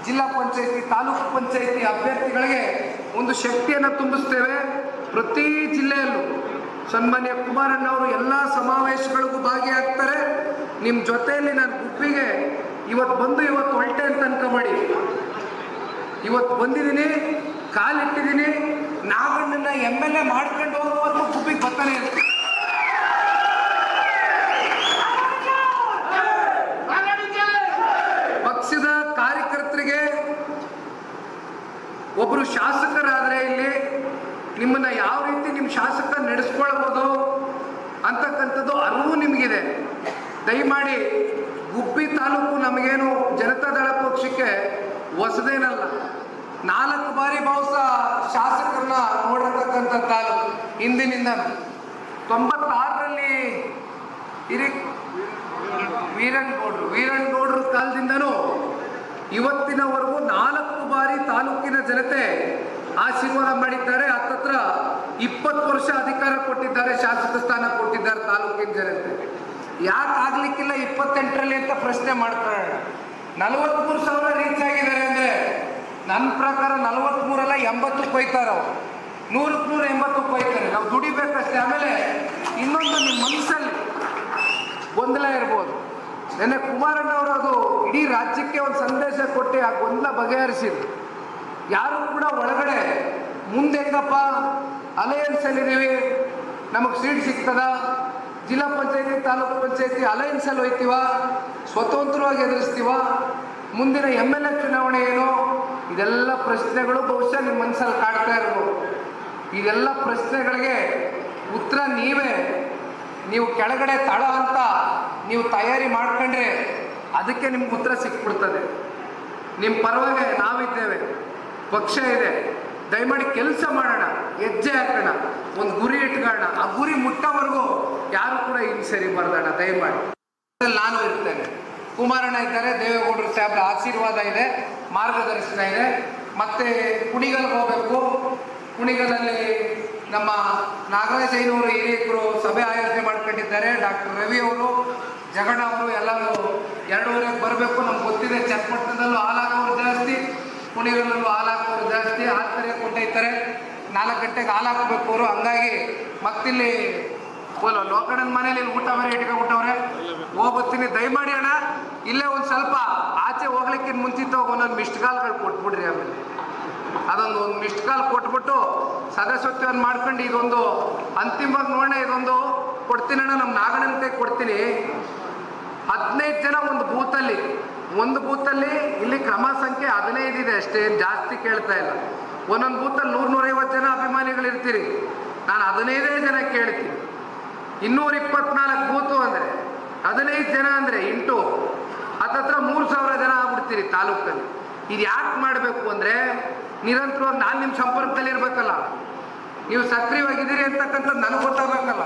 ಜಿಲ್ಲಾ ಪಂಚಾಯಿತಿ, ತಾಲೂಕು ಪಂಚಾಯಿತಿ ಅಭ್ಯರ್ಥಿಗಳಿಗೆ ಒಂದು ಶಕ್ತಿಯನ್ನು ತುಂಬಿಸ್ತೇವೆ. ಪ್ರತಿ ಜಿಲ್ಲೆಯಲ್ಲೂ ಸನ್ಮಾನ್ಯ ಕುಮಾರಣ್ಣವರು ಎಲ್ಲ ಸಮಾವೇಶಗಳಿಗೂ ಭಾಗಿಯಾಗ್ತಾರೆ. ನಿಮ್ಮ ಜೊತೆಯಲ್ಲಿ ನಾನು ಗುಬ್ಬಿಗೆ ಇವತ್ತು ಹೊರಟೆ ಅಂತ ಅನ್ಕೋಬೇಡಿ. ಇವತ್ತು ಬಂದಿದ್ದೀನಿ, ಕಾಲಿಟ್ಟಿದ್ದೀನಿ, ನಾಗಣ್ಣನ MLA ಮಾಡ್ಕೊಂಡು ಹೋಗುವವರೆಗೂ ಗುಬ್ಬಿಗೆ ಬರ್ತಾನೆ ಇರ್ತೀನಿ. ಪಕ್ಷದ ಕಾರ್ಯಕರ್ತರಿಗೆ ಒಬ್ಬರು ಶಾಸಕರಾದರೆ ಇಲ್ಲಿ ನಿಮ್ಮನ್ನ ಯಾವ ರೀತಿ ನಿಮ್ಮ ಶಾಸಕ ನಡೆಸ್ಕೊಳ್ಬೋದು ಅಂತಕ್ಕಂಥದ್ದು ಅರಿವು ನಿಮಗಿದೆ. ದಯಮಾಡಿ ಗುಬ್ಬಿ ತಾಲೂಕು ನಮಗೇನು ಜನತಾದಳ ಪಕ್ಷಕ್ಕೆ ಹೊಸದೇನಲ್ಲ. 4 ಬಾರಿ ಬಹುಶಃ ಶಾಸಕರನ್ನ ನೋಡಿರ್ತಕ್ಕಂಥ ತಾಲೂಕು ಹಿಂದಿನಿಂದ. 96ರಲ್ಲಿ ವೀರಣ್ಣಗೌಡರ ಕಾಲದಿಂದನೂ ಇವತ್ತಿನವರೆಗೂ 4 ಬಾರಿ ತಾಲೂಕಿನ ಜನತೆ ಆಶೀರ್ವಾದ ಮಾಡಿದ್ದಾರೆ. ಹತ್ತತ್ರ 20 ವರ್ಷ ಅಧಿಕಾರ ಕೊಟ್ಟಿದ್ದಾರೆ, ಶಾಸಕ ಸ್ಥಾನ ಕೊಟ್ಟಿದ್ದಾರೆ ತಾಲೂಕಿನ ಜನತೆ. ಯಾಕೆ ಆಗ್ಲಿಕ್ಕಿಲ್ಲ 28ರಲ್ಲಿ ಅಂತ ಪ್ರಶ್ನೆ ಮಾಡ್ತಾರೆ. 43,000 ರೀಚ್ ಆಗಿದ್ದಾರೆ ಅಂದರೆ ನನ್ನ ಪ್ರಕಾರ 43 80 ಕೊಯ್ತಾರೆ ಅವರು, 100-180 ಕೊಯ್ತಾರೆ. ನಾವು ದುಡಿಬೇಕಷ್ಟೇ. ಆಮೇಲೆ ಇನ್ನೊಂದು ನಿಮ್ಮ ಮನಸ್ಸಲ್ಲಿ ಗೊಂದಲ ಇರ್ಬೋದು. ನೆನ್ನೆ ಕುಮಾರಣ್ಣವರು ಅದು ಇಡೀ ರಾಜ್ಯಕ್ಕೆ ಒಂದು ಸಂದೇಶ ಕೊಟ್ಟು ಆ ಗೊಂದಲ ಬಗೆಹರಿಸಿದ್ರು. ಯಾರು ಕೂಡ ಒಳಗಡೆ ಮುಂದೆ ಹೆಂಗಪ್ಪ ಅಲಯನ್ಸಲ್ಲಿದ್ದೀವಿ, ನಮಗೆ ಸೀಟ್ ಸಿಗ್ತದ, ಜಿಲ್ಲಾ ಪಂಚಾಯತಿ ತಾಲೂಕು ಪಂಚಾಯತಿ ಅಲಯನ್ಸಲ್ಲಿ ಹೋಯ್ತೀವ, ಸ್ವತಂತ್ರವಾಗಿ ಎದುರಿಸ್ತೀವ, ಮುಂದಿನ MLA ಚುನಾವಣೆ ಏನು, ಇದೆಲ್ಲ ಪ್ರಶ್ನೆಗಳು ಬಹುಶಃ ನಿಮ್ಮ ಮನಸ್ಸಲ್ಲಿ ಕಾಡ್ತಾ ಇರ್ಬೋದು. ಇದೆಲ್ಲ ಪ್ರಶ್ನೆಗಳಿಗೆ ಉತ್ತರ ನೀವು ಕೆಳಗಡೆ ತಳ ಅಂತ ನೀವು ತಯಾರಿ ಮಾಡ್ಕೊಂಡ್ರೆ ಅದಕ್ಕೆ ನಿಮ್ಗೆ ಉತ್ತರ ಸಿಕ್ಬಿಡ್ತದೆ. ನಿಮ್ಮ ಪರವಾಗಿ ನಾವಿದ್ದೇವೆ, ಪಕ್ಷ ಇದೆ. ದಯಮಾಡಿ ಕೆಲಸ ಮಾಡೋಣ, ಹೆಜ್ಜೆ ಹಾಕೋಣ, ಒಂದು ಗುರಿ ಇಟ್ಕೊಳ್ಳೋಣ. ಆ ಗುರಿ ಮುಟ್ಟೋವರೆಗೂ ಯಾರು ಕೂಡ ಇಲ್ಲಿ ಸರಿ ಬರ್ದೋಣ. ದಯಮಾಡಿ ನಾನು ಇರ್ತೇನೆ, ಕುಮಾರಣ್ಣ ಇದ್ದಾರೆ, ದೇವೇಗೌಡರು ಸಾಹೇಬ್ರ ಆಶೀರ್ವಾದ ಇದೆ, ಮಾರ್ಗದರ್ಶನ ಇದೆ. ಮತ್ತೆ ಕುಣಿಗಲ್ಗೆ ಹೋಗಬೇಕು. ಕುಣಿಗಲಲ್ಲಿ ನಮ್ಮ ನಾಗರಾಜ್ ಐನೂರು ಹಿರಿಯರು ಸಭೆ ಆಯೋಜನೆ ಮಾಡ್ಕೊಂಡಿದ್ದಾರೆ. ಡಾಕ್ಟರ್ ರವಿ ಅವರು, ಜಗಣ್ಣ ಅವರು ಎಲ್ಲರೂ 2:30ಕ್ಕೆ ಬರಬೇಕು. ನಮ್ಗೆ ಗೊತ್ತಿದೆ, ಚನ್ನಪಟ್ಟಣದಲ್ಲೂ ಹಾಲಾಕೋರು ಜಾಸ್ತಿ, ಕುಣಿಗಲಲ್ಲೂ ಹಾಲಾಕೋರು ಜಾಸ್ತಿ. ಆತರೆ ಕೊಂಡೊಯ್ತಾರೆ, 4 ಗಂಟೆಗೆ ಹಾಲಾಕಬೇಕು ಅವರು. ಹಂಗಾಗಿ ಮತ್ತಿಲ್ಲಿ ಲೋಕಣ್ಣನ ಮನೇಲಿ ಊಟ ಬೇರೆ ಇಟ್ಕೊಂಡ್ಬಿಟ್ಟವ್ರೆ, ಹೋಗ್ಬರ್ತೀನಿ. ದಯಮಾಡಿ ಅಣ್ಣ ಇಲ್ಲೇ ಒಂದು ಸ್ವಲ್ಪ ಆಚೆ ಹೋಗ್ಲಿಕ್ಕೆ ಮುಂಚಿತ ಒಂದೊಂದು ಮಿಸ್ಡ್ ಕಾಲ್ಗಳು ಕೊಟ್ಬಿಡ್ರಿ. ಆಮೇಲೆ ಅದೊಂದು ಮಿಸ್ಡ್ ಕಾಲ್ ಕೊಟ್ಬಿಟ್ಟು ಸದಸ್ಯತ್ವವನ್ನು ಮಾಡ್ಕೊಂಡು ಇದೊಂದು ಅಂತಿಮವಾಗಿ ನೋಡೋಣ. ಇದೊಂದು ಕೊಡ್ತೀನಿ ಅಣ್ಣ, ನಮ್ಮ ನಾಗಣ್ಣನ ಕೈ ಕೊಡ್ತೀನಿ. 15 ಜನ ಒಂದು ಬೂತಲ್ಲಿ ಇಲ್ಲಿ ಕ್ರಮ ಸಂಖ್ಯೆ 15 ಇದೆ ಅಷ್ಟೇ, ಜಾಸ್ತಿ ಕೇಳ್ತಾ ಇಲ್ಲ. ಒಂದೊಂದು ಬೂತಲ್ಲಿ 100-150 ಜನ ಅಭಿಮಾನಿಗಳಿರ್ತೀರಿ. ನಾನು 15 ಜನ ಕೇಳ್ತೀನಿ. 224 ಬೂತು ಅಂದರೆ 15 ಜನ ಅಂದರೆ ಇಂಟು ಹತ್ತತ್ರ 3,000 ಜನ ಆಗ್ಬಿಡ್ತೀರಿ ತಾಲೂಕಲ್ಲಿ. ಇದು ಯಾಕೆ ಮಾಡಬೇಕು ಅಂದರೆ ನಿರಂತರವಾಗಿ ನಾನು ನಿಮ್ಮ ಸಂಪರ್ಕದಲ್ಲಿ ಇರಬೇಕಲ್ಲ, ನೀವು ಸಕ್ರಿಯವಾಗಿದ್ದೀರಿ ಅಂತಕ್ಕಂಥದ್ದು ನನಗೆ ಗೊತ್ತಾಗಬೇಕಲ್ಲ.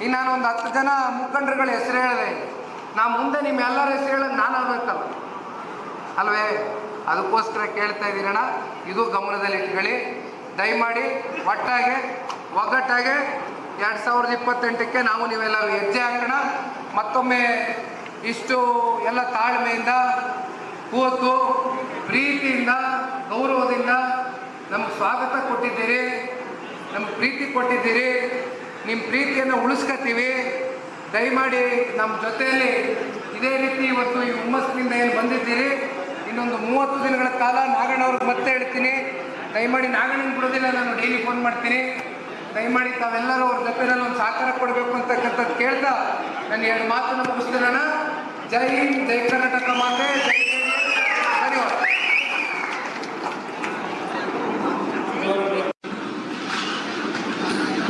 ಈಗ ನಾನು ಒಂದು 10 ಜನ ಮುಖಂಡರುಗಳ ಹೆಸರು ಹೇಳಿದೆ, ನಾ ಮುಂದೆ ನಿಮ್ಮ ಎಲ್ಲರ ಹೆಸರು ಹೇಳೋದು ನಾನು ಆಗಬೇಕಲ್ಲ ಅಲ್ವೇ? ಅದಕ್ಕೋಸ್ಕರ ಕೇಳ್ತಾ ಇದ್ದೀರಣ್ಣ, ಇದು ಗಮನದಲ್ಲಿ ಇಟ್ಕೊಳ್ಳಿ. ದಯಮಾಡಿ ಒಗ್ಗಟ್ಟಾಗೆ 2028ಕ್ಕೆ ನಾವು ನೀವೆಲ್ಲರೂ ಹೆಜ್ಜೆ ಹಾಕೋಣ. ಮತ್ತೊಮ್ಮೆ ಇಷ್ಟು ಎಲ್ಲ ತಾಳ್ಮೆಯಿಂದ ಕೂತು ಪ್ರೀತಿಯಿಂದ ಗೌರವದಿಂದ ನಮ್ಗೆ ಸ್ವಾಗತ ಕೊಟ್ಟಿದ್ದೀರಿ, ನಮ್ಗೆ ಪ್ರೀತಿ ಕೊಟ್ಟಿದ್ದೀರಿ. ನಿಮ್ಮ ಪ್ರೀತಿಯನ್ನು ಉಳಿಸ್ಕೊತೀವಿ. ದಯಮಾಡಿ ನಮ್ಮ ಜೊತೆಯಲ್ಲಿ ಇದೇ ರೀತಿ ಇವತ್ತು ಈ ಹುಮ್ಮಸ್ಸಿನಿಂದ ಏನು ಬಂದಿದ್ದೀರಿ, ಇನ್ನೊಂದು 30 ದಿನಗಳ ಕಾಲ ನಾಗಣ್ಣವ್ರಿಗೆ ಮತ್ತೆ ಹೇಳ್ತೀನಿ, ದಯಮಾಡಿ ನಾಗಣ್ಣನ ಬಿಡೋದಿಲ್ಲ, ನಾನು ಡೈಲಿ ಫೋನ್ ಮಾಡ್ತೀನಿ. ದಯಮಾಡಿ ತಾವೆಲ್ಲರೂ ಅವ್ರ ಜೊತೆಯಲ್ಲಿ ಒಂದು ಸಹಕಾರ ಕೊಡಬೇಕು ಅಂತಕ್ಕಂಥದ್ದು ಕೇಳ್ತಾ ನಾನು 2 ಮಾತನ್ನು ಮುಗಿಸ್ತೀನಣ್ಣ. ಜೈ ಹಿಂದ್, ಜೈ ಕರ್ನಾಟಕ ಮಾತೆ, ಜೈ